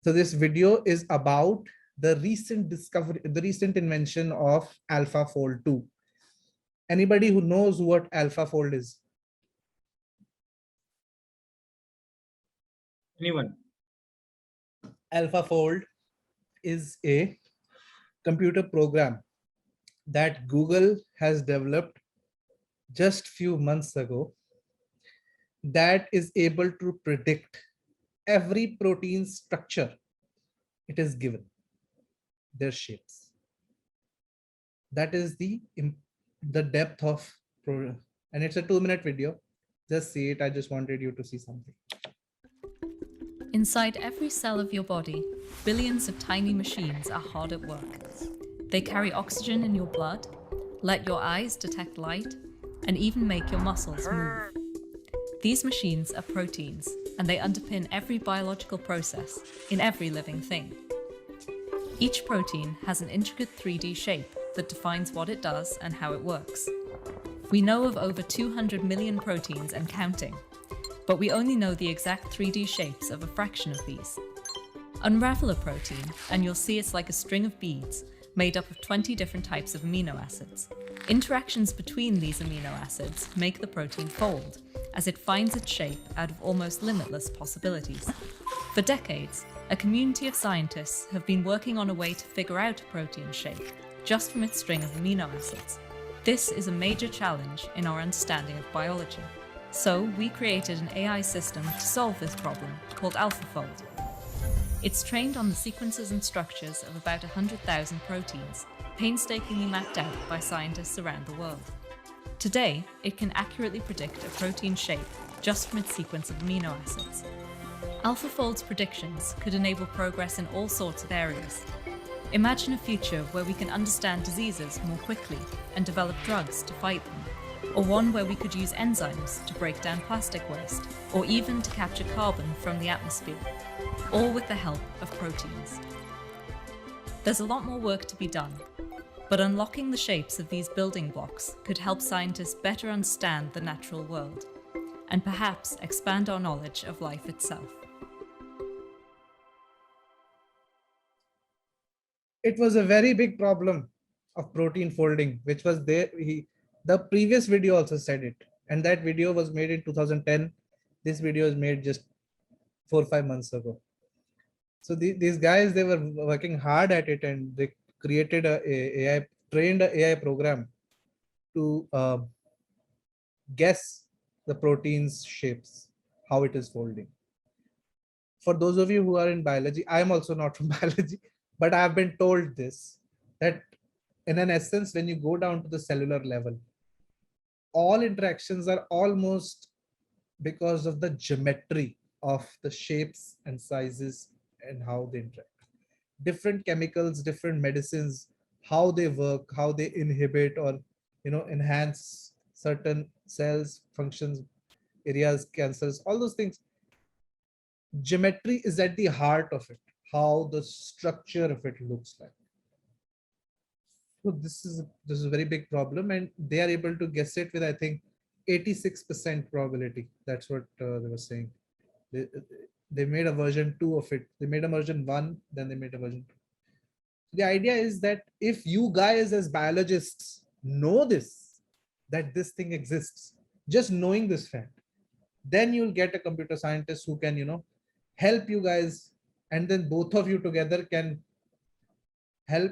So this video is about the recent discovery, the recent invention of AlphaFold 2. Anybody who knows what AlphaFold is? Anyone? AlphaFold is a computer program that Google has developed just few months ago that is able to predict every protein structure it is given, their shapes. That is the depth of program, and it's a 2-minute video. Just see it. I just wanted you to see something. Inside every cell of your body, billions of tiny machines are hard at work. They carry oxygen in your blood, let your eyes detect light, and even make your muscles move. These machines are proteins, and they underpin every biological process in every living thing. Each protein has an intricate 3D shape that defines what it does and how it works. We know of over 200 million proteins and counting, but we only know the exact 3D shapes of a fraction of these. Unravel a protein, and you'll see it's like a string of beads made up of 20 different types of amino acids. Interactions between these amino acids make the protein fold, as it finds its shape out of almost limitless possibilities. For decades, a community of scientists have been working on a way to figure out a protein's shape just from its string of amino acids. This is a major challenge in our understanding of biology. So we created an AI system to solve this problem called AlphaFold. It's trained on the sequences and structures of about 100,000 proteins, painstakingly mapped out by scientists around the world. Today, it can accurately predict a protein shape just from its sequence of amino acids. AlphaFold's predictions could enable progress in all sorts of areas. Imagine a future where we can understand diseases more quickly and develop drugs to fight them, or one where we could use enzymes to break down plastic waste, or even to capture carbon from the atmosphere, all with the help of proteins. There's a lot more work to be done, but unlocking the shapes of these building blocks could help scientists better understand the natural world, and perhaps expand our knowledge of life itself. It was a very big problem of protein folding, which was there. The previous video also said it, and that video was made in 2010. This video is made just 4 or 5 months ago. So these guys, they were working hard at it, and they created trained a AI program to guess the protein's shapes, how it is folding. For those of you who are in biology, I am also not from biology, but I have been told this, that in an essence, when you go down to the cellular level, all interactions are almost because of the geometry of the shapes and sizes and how they interact. Different chemicals, different medicines, how they work, how they inhibit or enhance certain cells, functions, areas, cancers, all those things. Geometry is at the heart of it, how the structure of it looks like. So this is a very big problem, and they are able to guess it with, I think, 86% probability. That's what they were saying. They made a version 2 of it. They made a version 1, then they made a version 2. The idea is that if you guys as biologists know this, that this thing exists, just knowing this fact, then you'll get a computer scientist who can, help you guys, and then both of you together can help,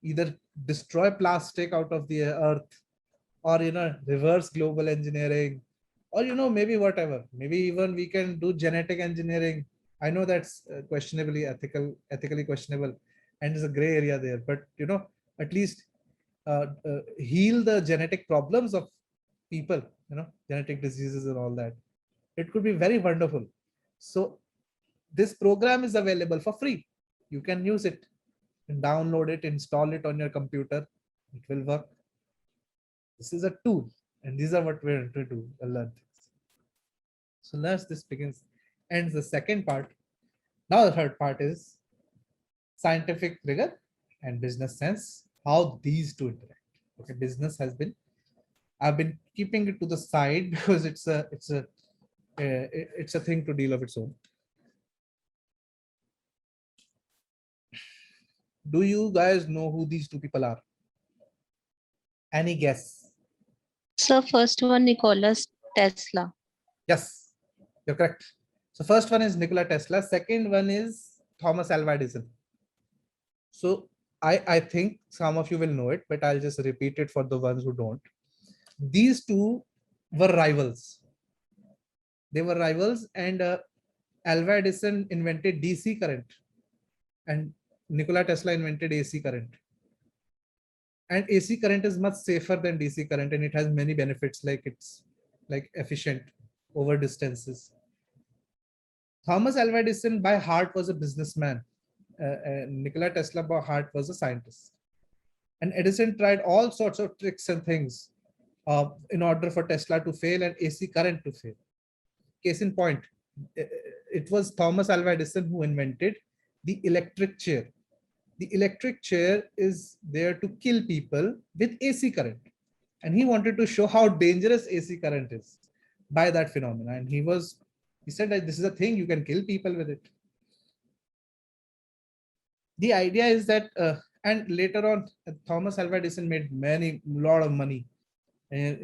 either destroy plastic out of the earth, or, reverse global engineering, or, maybe whatever. Maybe even we can do genetic engineering. I know that's ethically questionable, and there's a gray area there, but, at least heal the genetic problems of people, genetic diseases and all that. It could be very wonderful. So this program is available for free. You can use it and download it, install it on your computer. It will work. This is a tool, and these are what we're going to do, learn things. So this begins, ends the second part. Now the third part is scientific rigor and business sense, how these two interact. Okay, business I've been keeping it to the side because it's a thing to deal of its own. Do you guys know who these two people are? Any guess? So first one, Nikola Tesla. Yes, you're correct. So first one is Nikola Tesla. Second one is Thomas Alva Edison. So I think some of you will know it, but I'll just repeat it for the ones who don't. These two were rivals. They were rivals, and Alva Edison invented DC current, and Nikola Tesla invented AC current. And AC current is much safer than DC current, and it has many benefits, like it's like efficient over distances. Thomas Alva Edison by heart was a businessman. Nikola Tesla by heart was a scientist. And Edison tried all sorts of tricks and things in order for Tesla to fail and AC current to fail. Case in point, it was Thomas Alva Edison who invented the electric chair. The electric chair is there to kill people with AC current. And he wanted to show how dangerous AC current is by that phenomena. And he said that this is a thing, you can kill people with it. The idea is that, and later on, Thomas Alva Edison made lot of money. And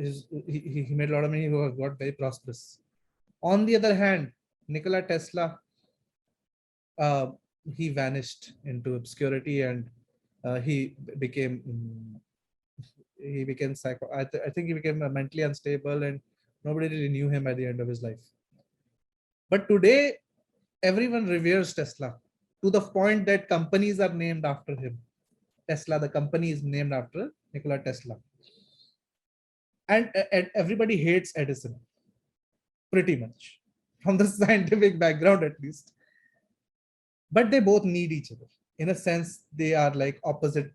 he made a lot of money, who got very prosperous. On the other hand, Nikola Tesla, he vanished into obscurity, and he became psycho. I think he became mentally unstable, and nobody really knew him at the end of his life. But today, everyone reveres Tesla to the point that companies are named after him. Tesla, the company, is named after Nikola Tesla. And everybody hates Edison, pretty much, from the scientific background at least. But they both need each other. In a sense, they are like opposite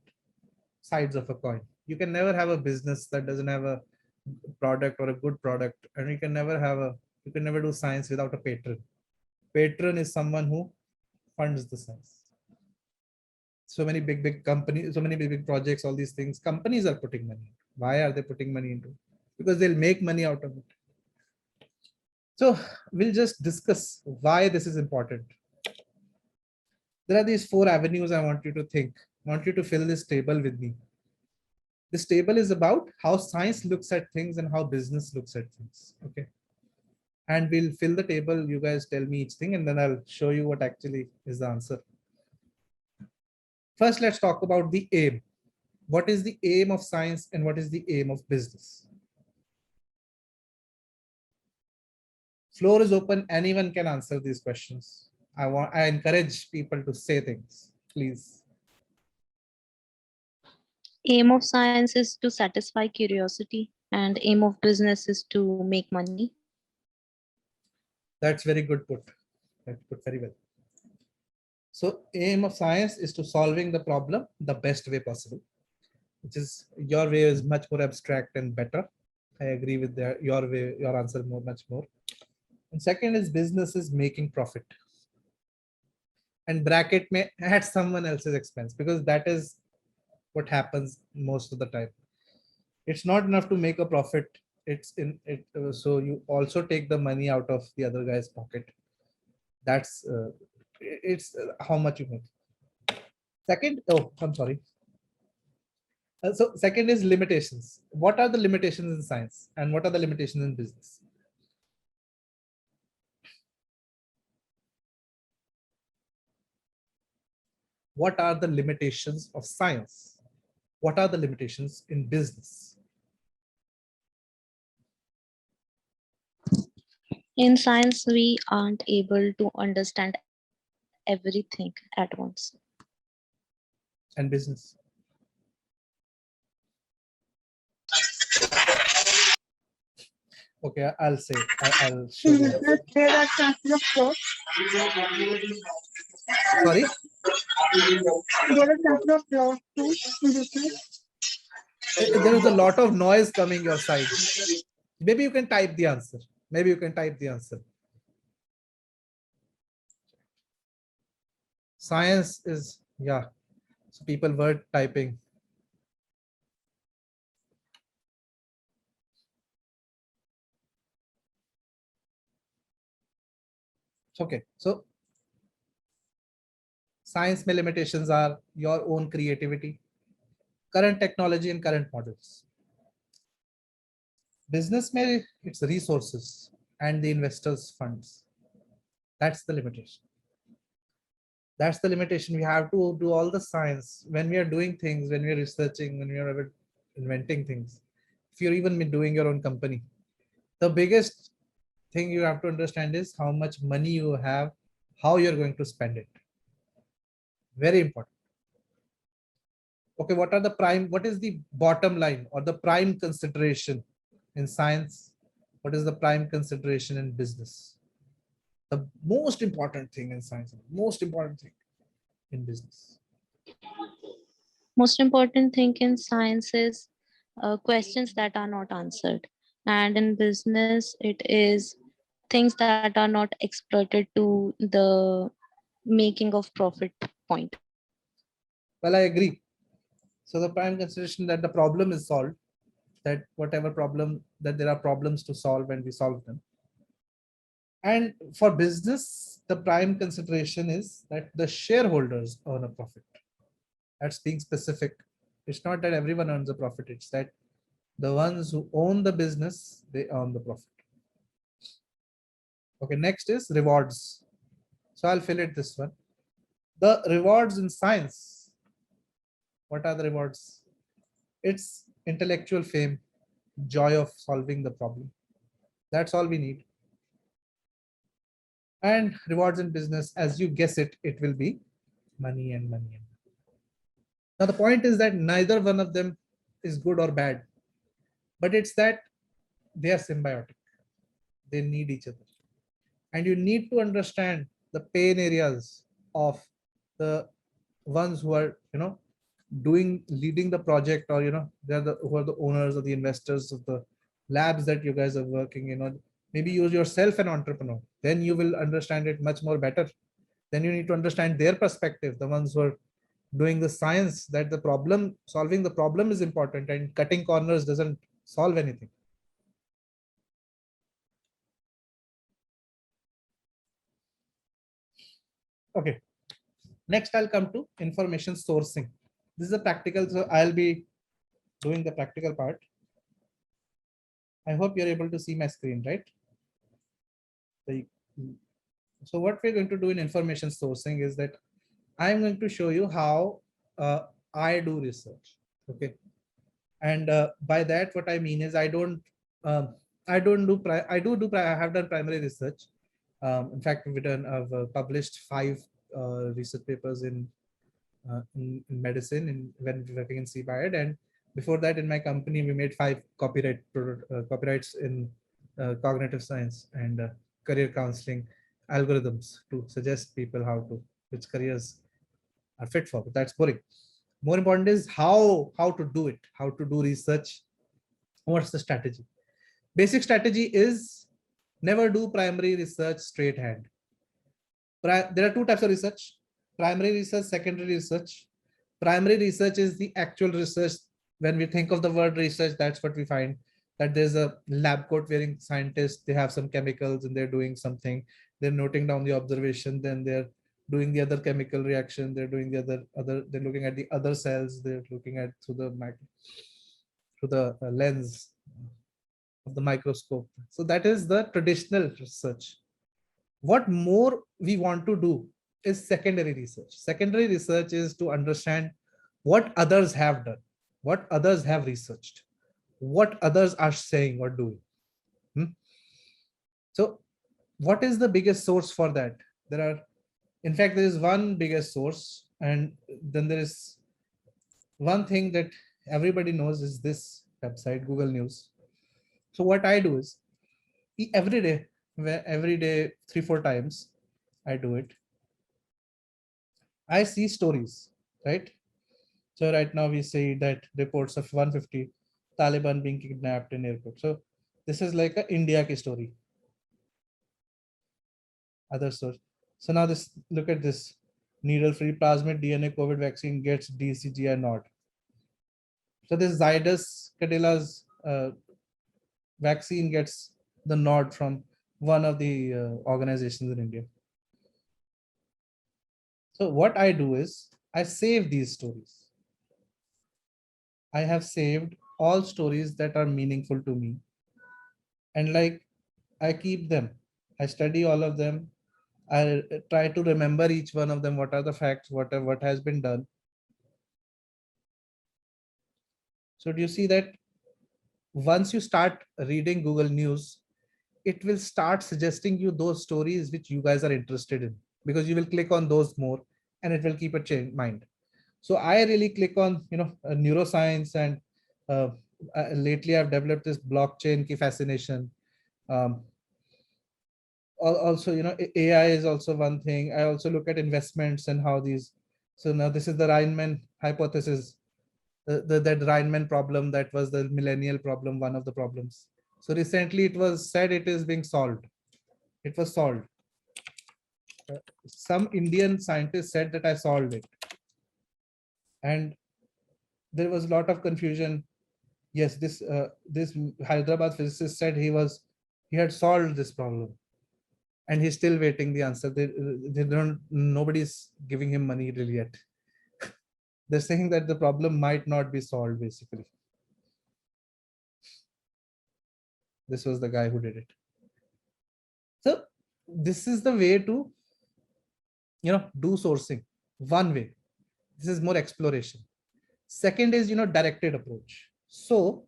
sides of a coin. You can never have a business that doesn't have a product or a good product, and you can never do science without a patron. Patron is someone who funds the science. So many big companies, so many big projects, all these things, companies are putting money. Why are they putting money into it? Because they'll make money out of it. So we'll just discuss why this is important. There are these 4 avenues I want you to think. I want you to fill this table with me. This table is about how science looks at things and how business looks at things. Okay. And we'll fill the table. You guys tell me each thing, and then I'll show you what actually is the answer. First, let's talk about the aim. What is the aim of science and what is the aim of business? Floor is open. Anyone can answer these questions. I encourage people to say things, please. Aim of science is to satisfy curiosity, and aim of business is to make money. That's very good put. That's put very well. So aim of science is to solving the problem the best way possible, which is your way is much more abstract and better. I agree with that. Your way, your answer much more. And second is business is making profit. And bracket may at someone else's expense, because that is what happens most of the time. It's not enough to make a profit. It's in it. So you also take the money out of the other guy's pocket. That's it's how much you make. Second, oh, I'm sorry. So second is limitations. What are the limitations in science and what are the limitations in business? What are the limitations of science? What are the limitations in business? In science, we aren't able to understand everything at once. And business? Okay, I'll say, I'll show you. Sorry? There is a lot of noise coming your side. Maybe you can type the answer. Maybe you can type the answer. Science is, yeah. So people were typing. Okay, so science may limitations are your own creativity, current technology and current models. Business may its resources and the investors' funds. That's the limitation. That's the limitation. We have to do all the science when we are doing things, when we are researching, when we are inventing things. If you're even doing your own company, the biggest thing you have to understand is how much money you have, how you're going to spend it. Very important. Okay, what is the bottom line or the prime consideration in science? What is the prime consideration in business? The most important thing in science, most important thing in business. Most important thing in science is questions that are not answered. And in business, it is things that are not exploited to the making of profit point. Well, I agree. So the prime consideration that the problem is solved, that whatever problem, that there are problems to solve and we solve them. And for business, the prime consideration is that the shareholders earn a profit. That's being specific. It's not that everyone earns a profit. It's that the ones who own the business, they earn the profit. Okay, next is rewards. So I'll fill it this one. The rewards in science. What are the rewards? It's intellectual fame, joy of solving the problem. That's all we need. And rewards in business, as you guess it, it will be money and money. Now the point is that neither one of them is good or bad, but it's that they are symbiotic. They need each other. And you need to understand the pain areas of the ones who are, leading the project, or, they're who are the owners or the investors of the labs that you guys are working in. Maybe you're yourself an entrepreneur, then you will understand it much more better. Then you need to understand their perspective, the ones who are doing the science, that solving the problem is important, and cutting corners doesn't solve anything. Okay, next I'll come to information sourcing. This is a practical, so I'll be doing the practical part. I hope you're able to see my screen, right? So what we're going to do in information sourcing is that I'm going to show you how I do research. Okay, and by that what I mean is I do I have done primary research. In fact, I've published 5 research papers in medicine when working in CPAD, and before that in my company we made 5 copyrights in cognitive science and career counseling algorithms to suggest people which careers are fit for. But that's boring. More important is how to do it, how to do research. What's the strategy? Basic strategy is never do primary research straight hand. There are 2 types of research: primary research, secondary research. Primary research is the actual research. When we think of the word research, that's what we find, that there's a lab coat wearing scientist, they have some chemicals and they're doing something, they're noting down the observation, then they're doing the other chemical reaction, they're doing the other, they're looking at the other cells, they're looking at through the lens of the microscope. So that is the traditional research. What more we want to do is secondary research. Secondary research is to understand what others have done, what others have researched, what others are saying or doing. So what is the biggest source for that? There is one biggest source, and then there is one thing that everybody knows is this website, Google News. So what I do is every day 3-4 times I do it. I see stories, right? So right now we see that reports of 150 Taliban being kidnapped in airport. So this is like a India ki story. Other source. So now look at this: needle-free plasmid DNA COVID vaccine gets DCGI nod. So this Zydus Cadilla's vaccine gets the nod from one of the organizations in India. So what I do is I save these stories. I have saved all stories that are meaningful to me, and I keep them. I study all of them. I try to remember each one of them. What are the facts? What has been done? So do you see that once you start reading Google News, it will start suggesting you those stories which you guys are interested in, because you will click on those more and it will keep a mind. So I really click on neuroscience, and lately I've developed this blockchain ki fascination. Also, AI is also one thing. I also look at investments and how these. So now this is the Reinman hypothesis, that Reinman problem, that was the millennial problem, one of the problems. So recently it was said it is being solved. It was solved. Some Indian scientist said that I solved it, and there was a lot of confusion. Yes, this Hyderabad physicist said he had solved this problem, and he's still waiting the answer. Nobody's giving him money really yet. They're saying that the problem might not be solved, basically. This was the guy who did it. So this is the way to do sourcing. One way. This is more exploration. Second is directed approach. So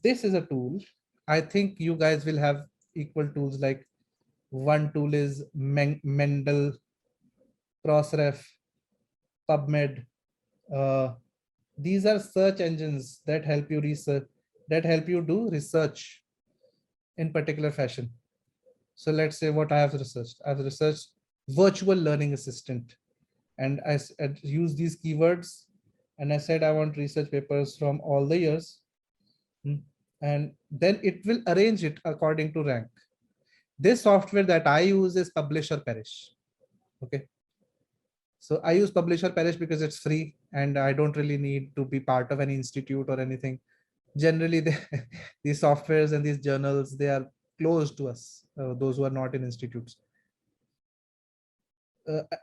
this is a tool. I think you guys will have equal tools. Like one tool is Mendel, Crossref, PubMed. These are search engines that help you research, that help you do research in particular fashion. So let's say what I have researched. I've researched virtual learning assistant, and I use these keywords, and I said I want research papers from all the years, and then it will arrange it according to rank. This software that I use is Publish or Perish. Okay. So I use Publish or Perish because it's free and I don't really need to be part of any institute or anything. Generally, these softwares and these journals, they are close to us, those who are not in institutes.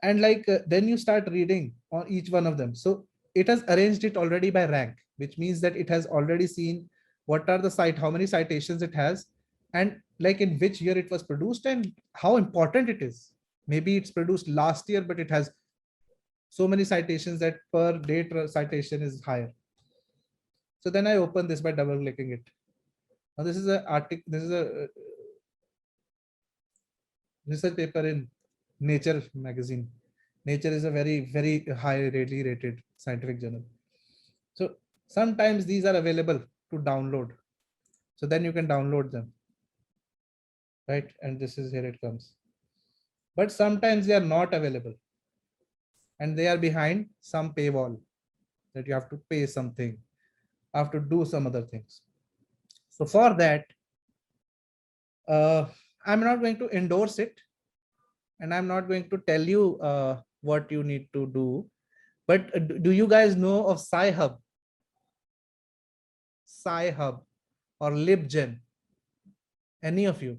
And then you start reading on each one of them. So it has arranged it already by rank, which means that it has already seen what are the how many citations it has, and like in which year it was produced and how important it is. Maybe it's produced last year, but it has so many citations that per date citation is higher. So then I open this by double clicking it. Now this is an article. This is a research paper in Nature magazine. Nature is a very, very highly rated scientific journal. So sometimes these are available to download. So then you can download them. Right. And this is here it comes. But sometimes they are not available. And they are behind some paywall that you have to pay something, have to do some other things. So for that, I'm not going to endorse it. And I'm not going to tell you what you need to do. But do you guys know of Sci-Hub? Sci-Hub or LibGen? Any of you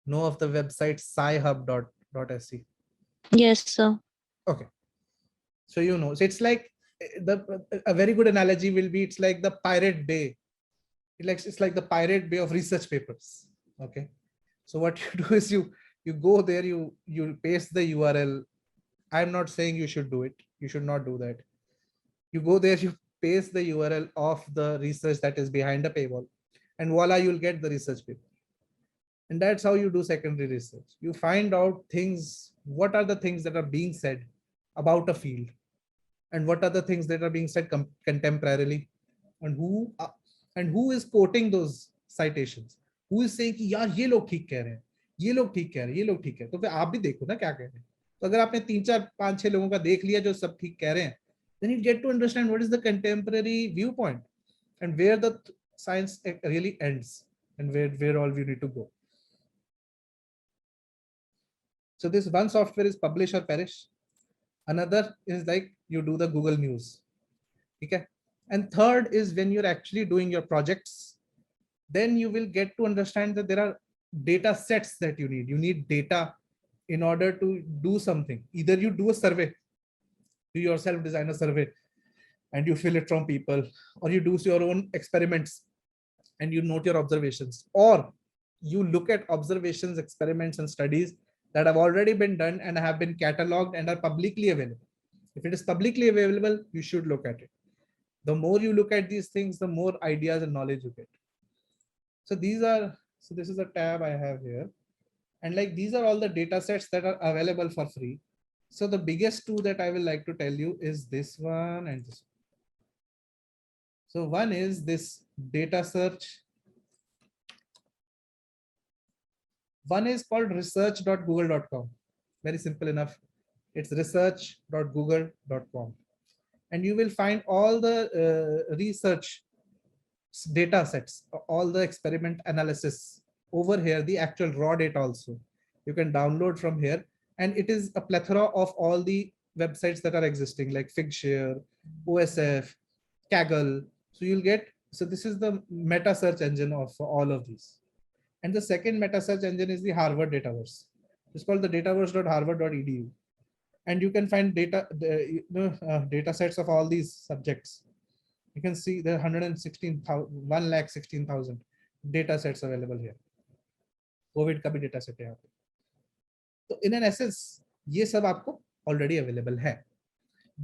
know of the website scihub.se? Yes, sir. Okay. So you know, so it's like a very good analogy will be, it's like the Pirate Bay. It's like the Pirate Bay of research papers. Okay. So what you do is you go there, you paste the URL. I'm not saying you should do it. You should not do that. You go there, you paste the URL of the research that is behind the paywall, and voila, you'll get the research paper. And that's how you do secondary research. You find out things, what are the things that are being said about a field, and what are the things that are being said contemporarily, and who is quoting those citations, who is saying कि यार ये लोग ठीक कह रहे हैं, ये लोग ठीक कह रहे हैं, ये लोग ठीक है, तो फिर आप भी देखो ना क्या कह रहे हैं. तो अगर आपने 3 4 5 6 लोगों का देख लिया जो सब ठीक कह रहे हैं, then you get to understand what is the contemporary viewpoint and where the science really ends and where all we need to go. So this one software is Publish or Perish. Another is like you do the Google News. Okay. And third is when you're actually doing your projects, then you will get to understand that there are data sets that you need. You need data in order to do something. Either you do a survey, you yourself design a survey and you fill it from people, or you do your own experiments and you note your observations, or you look at observations, experiments, and studies that have already been done and have been cataloged and are publicly available. If it is publicly available, you should look at it. The more you look at these things, the more ideas and knowledge you get. So this is a tab I have here. And like these are all the data sets that are available for free. So the biggest two that I will like to tell you is this one and this one. So one is this data search. One is called research.google.com. Very simple enough. It's research.google.com. And you will find all the research data sets, all the experiment analysis over here, the actual raw data also. You can download from here. And it is a plethora of all the websites that are existing like Figshare, OSF, Kaggle. So you'll get, so this is the meta search engine of all of these. And the second meta search engine is the Harvard Dataverse. It's called the dataverse.harvard.edu. And you can find data sets of all these subjects. You can see there are 116,000 data sets available here. COVID का भी data set है यहाँ पे. तो in an essence, ये सब आपको already available है.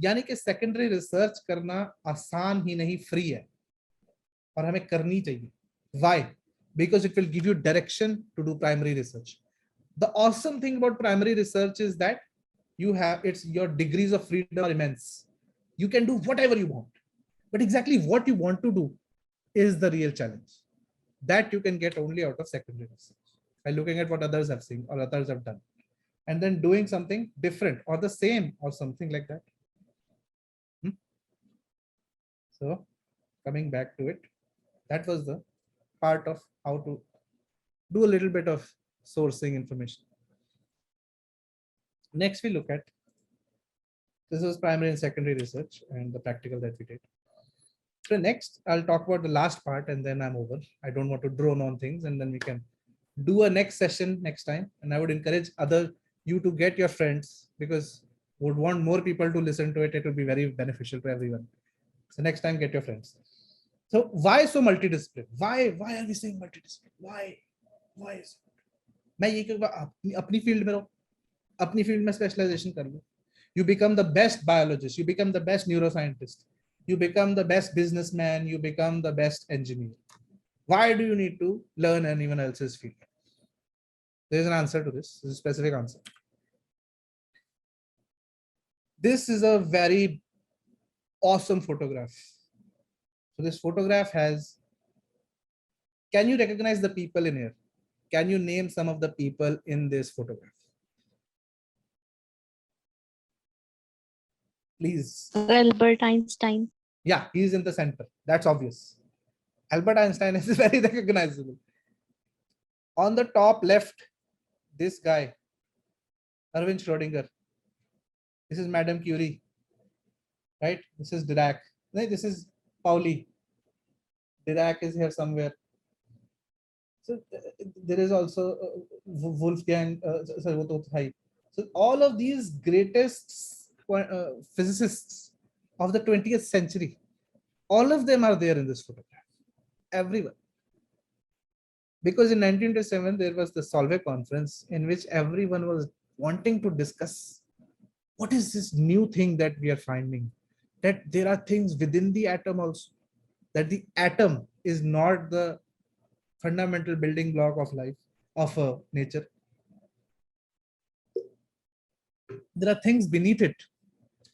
यानी कि secondary research करना आसान ही नहीं, free है. और हमें करनी चाहिए. Why? Because it will give you direction to do primary research. The awesome thing about primary research is that your degrees of freedom are immense. You can do whatever you want, but exactly what you want to do, is the real challenge. That you can get only out of secondary research by looking at what others have seen or others have done, and then doing something different or the same or something like that. So coming back to it, that was the part of how to do a little bit of sourcing information. Next, we look at, this was primary and secondary research and the practical that we did. So next, I'll talk about the last part and then I'm over. I don't want to drone on things, and then we can do a next session next time. And I would encourage you to get your friends, because would want more people to listen to it. It will be very beneficial to everyone. So next time, get your friends. So why so multidisciplinary? Why are we saying multidisciplinary? Why is it? मैं ये क्यों अपनी field में रहो, अपनी field में specialisation कर लो. You become the best biologist, you become the best neuroscientist, you become the best businessman, you become the best engineer. Why do you need to learn anyone else's field? There is an answer to this. This is a specific answer. This is a very awesome photograph. So this photograph has, can you recognize the people in here? Can you name some of the people in this photograph? Please. Albert Einstein. Yeah, he's in the center. That's obvious. Albert Einstein is very recognizable. On the top left, this guy, Erwin Schrödinger. This is Madame Curie, right? This is Dirac. This is Pauli. Dirac is here somewhere. So there is also Wolfgang. So all of these greatest physicists of the 20th century, all of them are there in this photograph. Everyone. Because in 1927, there was the Solvay conference in which everyone was wanting to discuss what is this new thing that we are finding, that there are things within the atom also, that the atom is not the fundamental building block of life, of nature. There are things beneath it.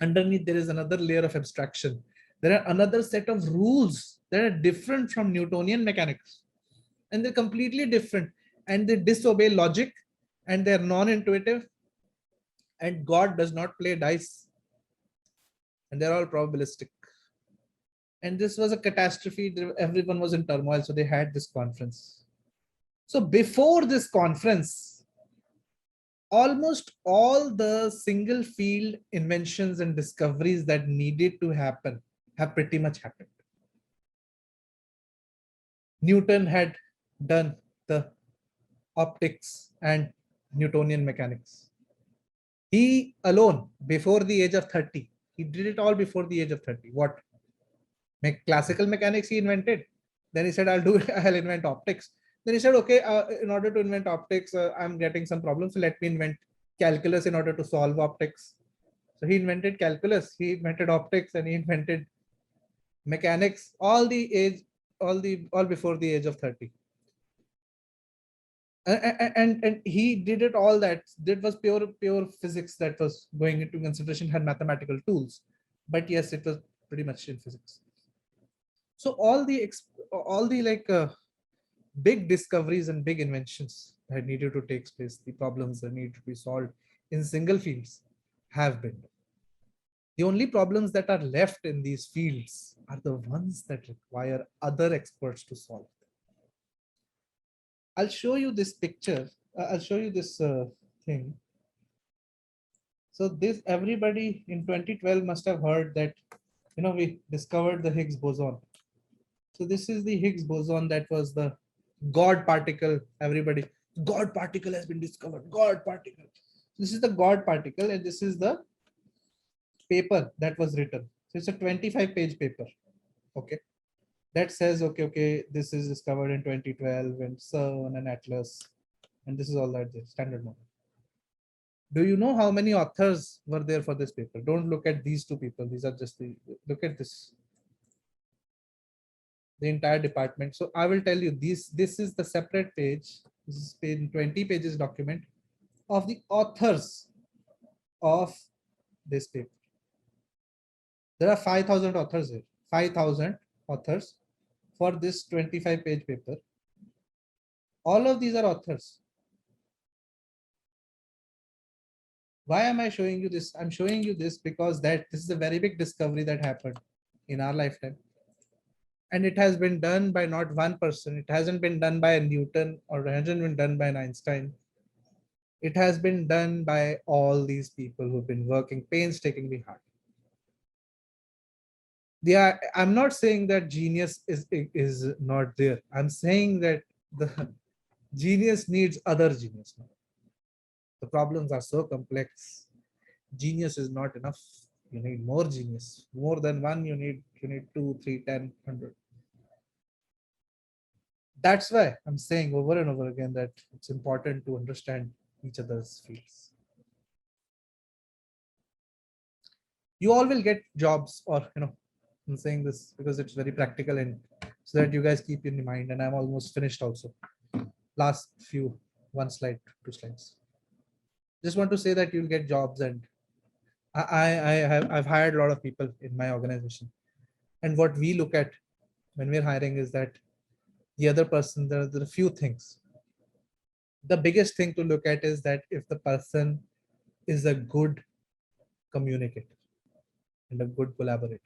Underneath, there is another layer of abstraction. There are another set of rules that are different from Newtonian mechanics. And they're completely different. And they disobey logic, and they're non-intuitive. And God does not play dice. And they're all probabilistic. And this was a catastrophe. Everyone was in turmoil. So they had this conference. So before this conference, almost all the single field inventions and discoveries that needed to happen have pretty much happened. Newton had done the optics and Newtonian mechanics. He alone, before the age of 30, he did it all before the age of 30. What? Classical mechanics he invented. Then he said, I'll invent optics. Then he said, okay, in order to invent optics, I'm getting some problems. So let me invent calculus in order to solve optics. So he invented calculus, he invented optics, and he invented mechanics, all before the age of 30. And he did it all that was pure physics that was going into consideration, had mathematical tools, but yes, it was pretty much in physics. So all the big discoveries and big inventions that needed to take place, the problems that needed to be solved in single fields have been done. The only problems that are left in these fields are the ones that require other experts to solve them. I'll show you this picture. I'll show you this thing. So this, everybody in 2012 must have heard that, we discovered the Higgs boson. So this is the Higgs boson that was the God particle. Everybody, God particle has been discovered. God particle. This is the God particle, and this is the paper that was written. So it's a 25-page paper. Okay. That says, okay, this is discovered in 2012 and CERN and Atlas. And this is all that there, standard model. Do you know how many authors were there for this paper? Don't look at these two people. These are just look at this. The entire department. So I will tell you this is the separate page. This is page 20 pages document of the authors of this paper. There are 5,000 authors here. 5,000 authors for this 25-page paper. All of these are authors. Why am I showing you this? I'm showing you this because this is a very big discovery that happened in our lifetime. And it has been done by not one person. It hasn't been done by a Newton, or it hasn't been done by an Einstein. It has been done by all these people who've been working painstakingly hard. I'm not saying that genius is not there. I'm saying that the genius needs other genius. The problems are so complex. Genius is not enough. You need more genius. More than one, you need 2, 3, 10, 100. That's why I'm saying over and over again that it's important to understand each other's fields. You all will get jobs, or I'm saying this because it's very practical and so that you guys keep in mind. And I'm almost finished also. Last few, 1 slide, 2 slides. Just want to say that you'll get jobs, and I've hired a lot of people in my organization. And what we look at when we're hiring is that the other person, there are a few things. The biggest thing to look at is that if the person is a good communicator and a good collaborator.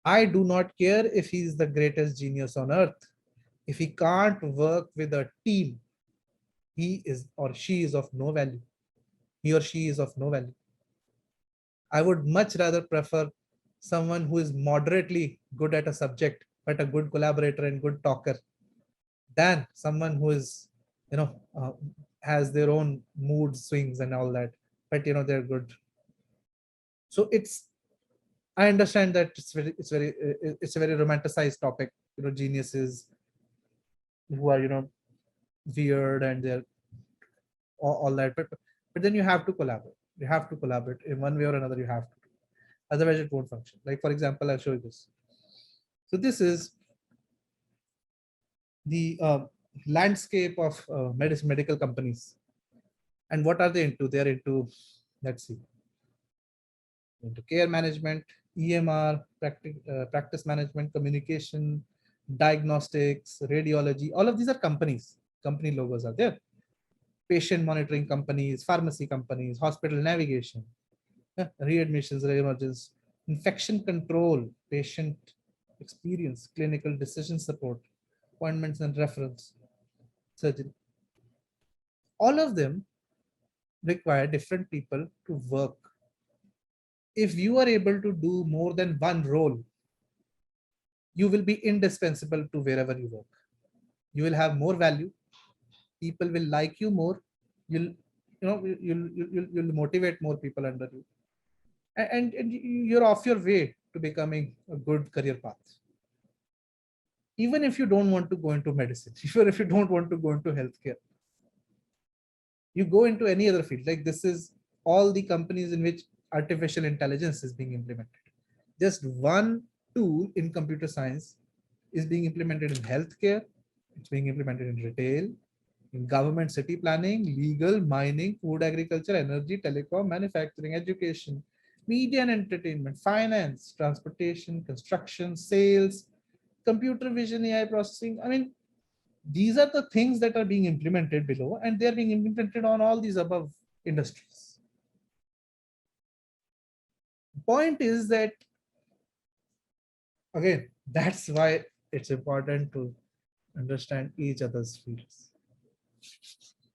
I do not care if he's the greatest genius on earth. If he can't work with a team, he is or she is of no value. He or she is of no value. I would much rather prefer someone who is moderately good at a subject, but a good collaborator and good talker, than someone who is, has their own mood swings and all that, but they're good. So I understand that it's a very romanticized topic, geniuses who are, weird and they're all that, but then you have to collaborate. You have to collaborate in one way or another. You have to, otherwise it won't function. Like, for example, I'll show you this. So this is the landscape of medical companies. And what are they into? They're into, let's see, into care management, EMR, practice management, communication, diagnostics, radiology. All of these are companies. Company logos are there. Patient monitoring companies, pharmacy companies, hospital navigation, readmissions, reemergence, infection control, patient experience, clinical decision support, appointments and reference, surgery. All of them require different people to work. If you are able to do more than one role, you will be indispensable to wherever you work. You will have more value. People will like you more. You'll motivate more people under you, and you're off your way to becoming a good career path. Even if you don't want to go into medicine, even if you don't want to go into healthcare, you go into any other field. Like, this is all the companies in which artificial intelligence is being implemented. Just one tool in computer science is being implemented in healthcare. It's being implemented in retail, in government city planning, legal, mining, food, agriculture, energy, telecom, manufacturing, education, media and entertainment, finance, transportation, construction, sales, computer vision, AI processing. I mean, these are the things that are being implemented below, and they're being implemented on all these above industries. Point is that, again, that's why it's important to understand each other's fields.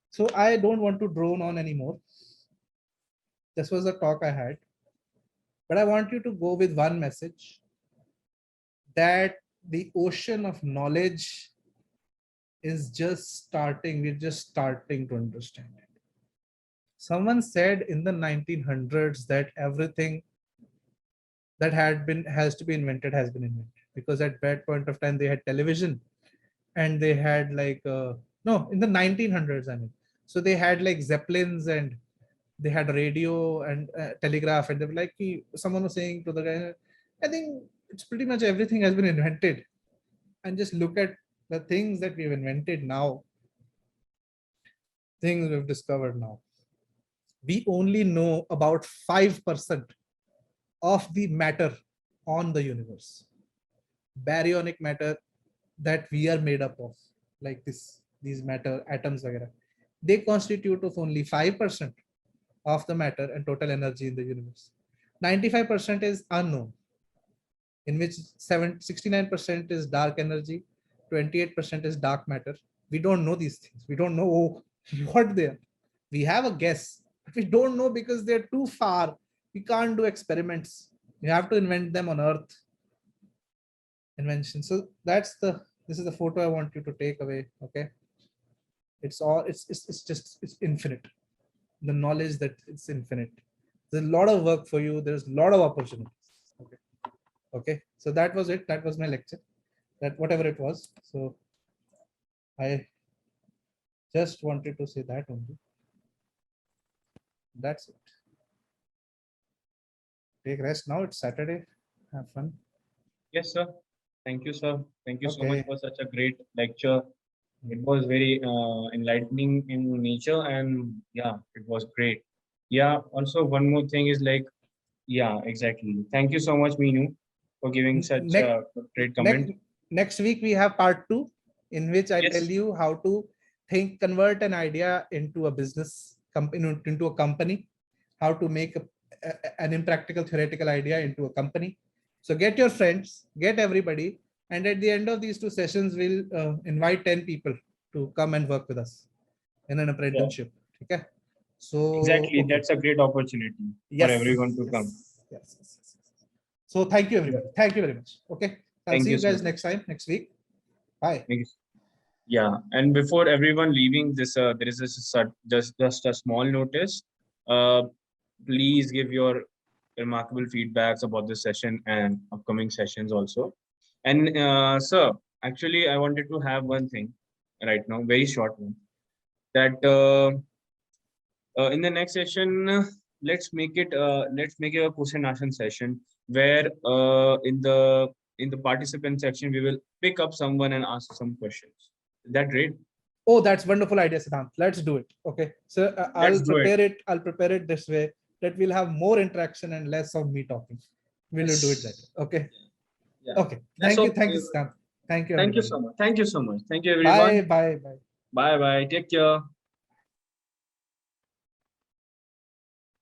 So I don't want to drone on anymore. This was the talk I had, but I want you to go with one message, that the ocean of knowledge is just starting. We're just starting to understand it. Someone said in the 1900s that everything that has to be invented has been invented, because at that point of time they had television, and they had like no, in the 1900s, I mean, so they had like zeppelins, and they had radio and telegraph, and they were like, someone was saying to the guy, I think it's pretty much everything has been invented. And just look at the things that we've invented now, things we've discovered now. We only know about 5% of the matter on the universe. Baryonic matter that we are made up of, like these matter atoms, they constitute of only 5% of the matter and total energy in the universe. 95% is unknown, in which 69% is dark energy, 28% is dark matter. We don't know these things. We don't know what they are. We have a guess, but we don't know because they're too far. We can't do experiments. We have to invent them on Earth. Invention. So this is the photo I want you to take away. Okay. It's infinite. The knowledge that it's infinite. There's a lot of work for you. There's a lot of opportunities. Okay. Okay. So that was it. That was my lecture. That whatever it was. So I just wanted to say that only. That's it. Take rest now. It's Saturday. Have fun. Yes, sir. Thank you, sir. Thank you so Okay. much for such a great lecture. It was very enlightening in nature, and yeah, it was great. Yeah. Also, one more thing is like, yeah, exactly. Thank you so much, Meenu, for giving such Next, a great comment. next week we have part 2, in which I Yes. tell you how to convert an idea into a business company, into a company, how to make an impractical theoretical idea into a company. So get your friends, get everybody, and at the end of these 2 sessions, we'll invite 10 people to come and work with us in an apprenticeship. Okay. So Exactly, okay. that's a great opportunity for everyone to come. Yes. So thank you, everybody. Thank you very much. Okay. I'll Thank see you, you guys sir. next time, next week. Bye. Thank you. Yeah, and before everyone leaving this, there is just a small notice. Please give your remarkable feedbacks about this session and upcoming sessions also. And sir, actually, I wanted to have one thing right now, very short one. That in the next session, let's make it a question answer session where in the participant section we will pick up someone and ask some questions. Is that great? Oh, that's wonderful idea, Siddhant. Let's do it. Okay. So I'll prepare it this way that we'll have more interaction and less of me talking. We'll do it that way. Okay. Yeah. Okay. Thank you, Siddhant. Thank you. Thank you so much. Thank you so much. Thank you, everyone. Bye. Bye. Take care.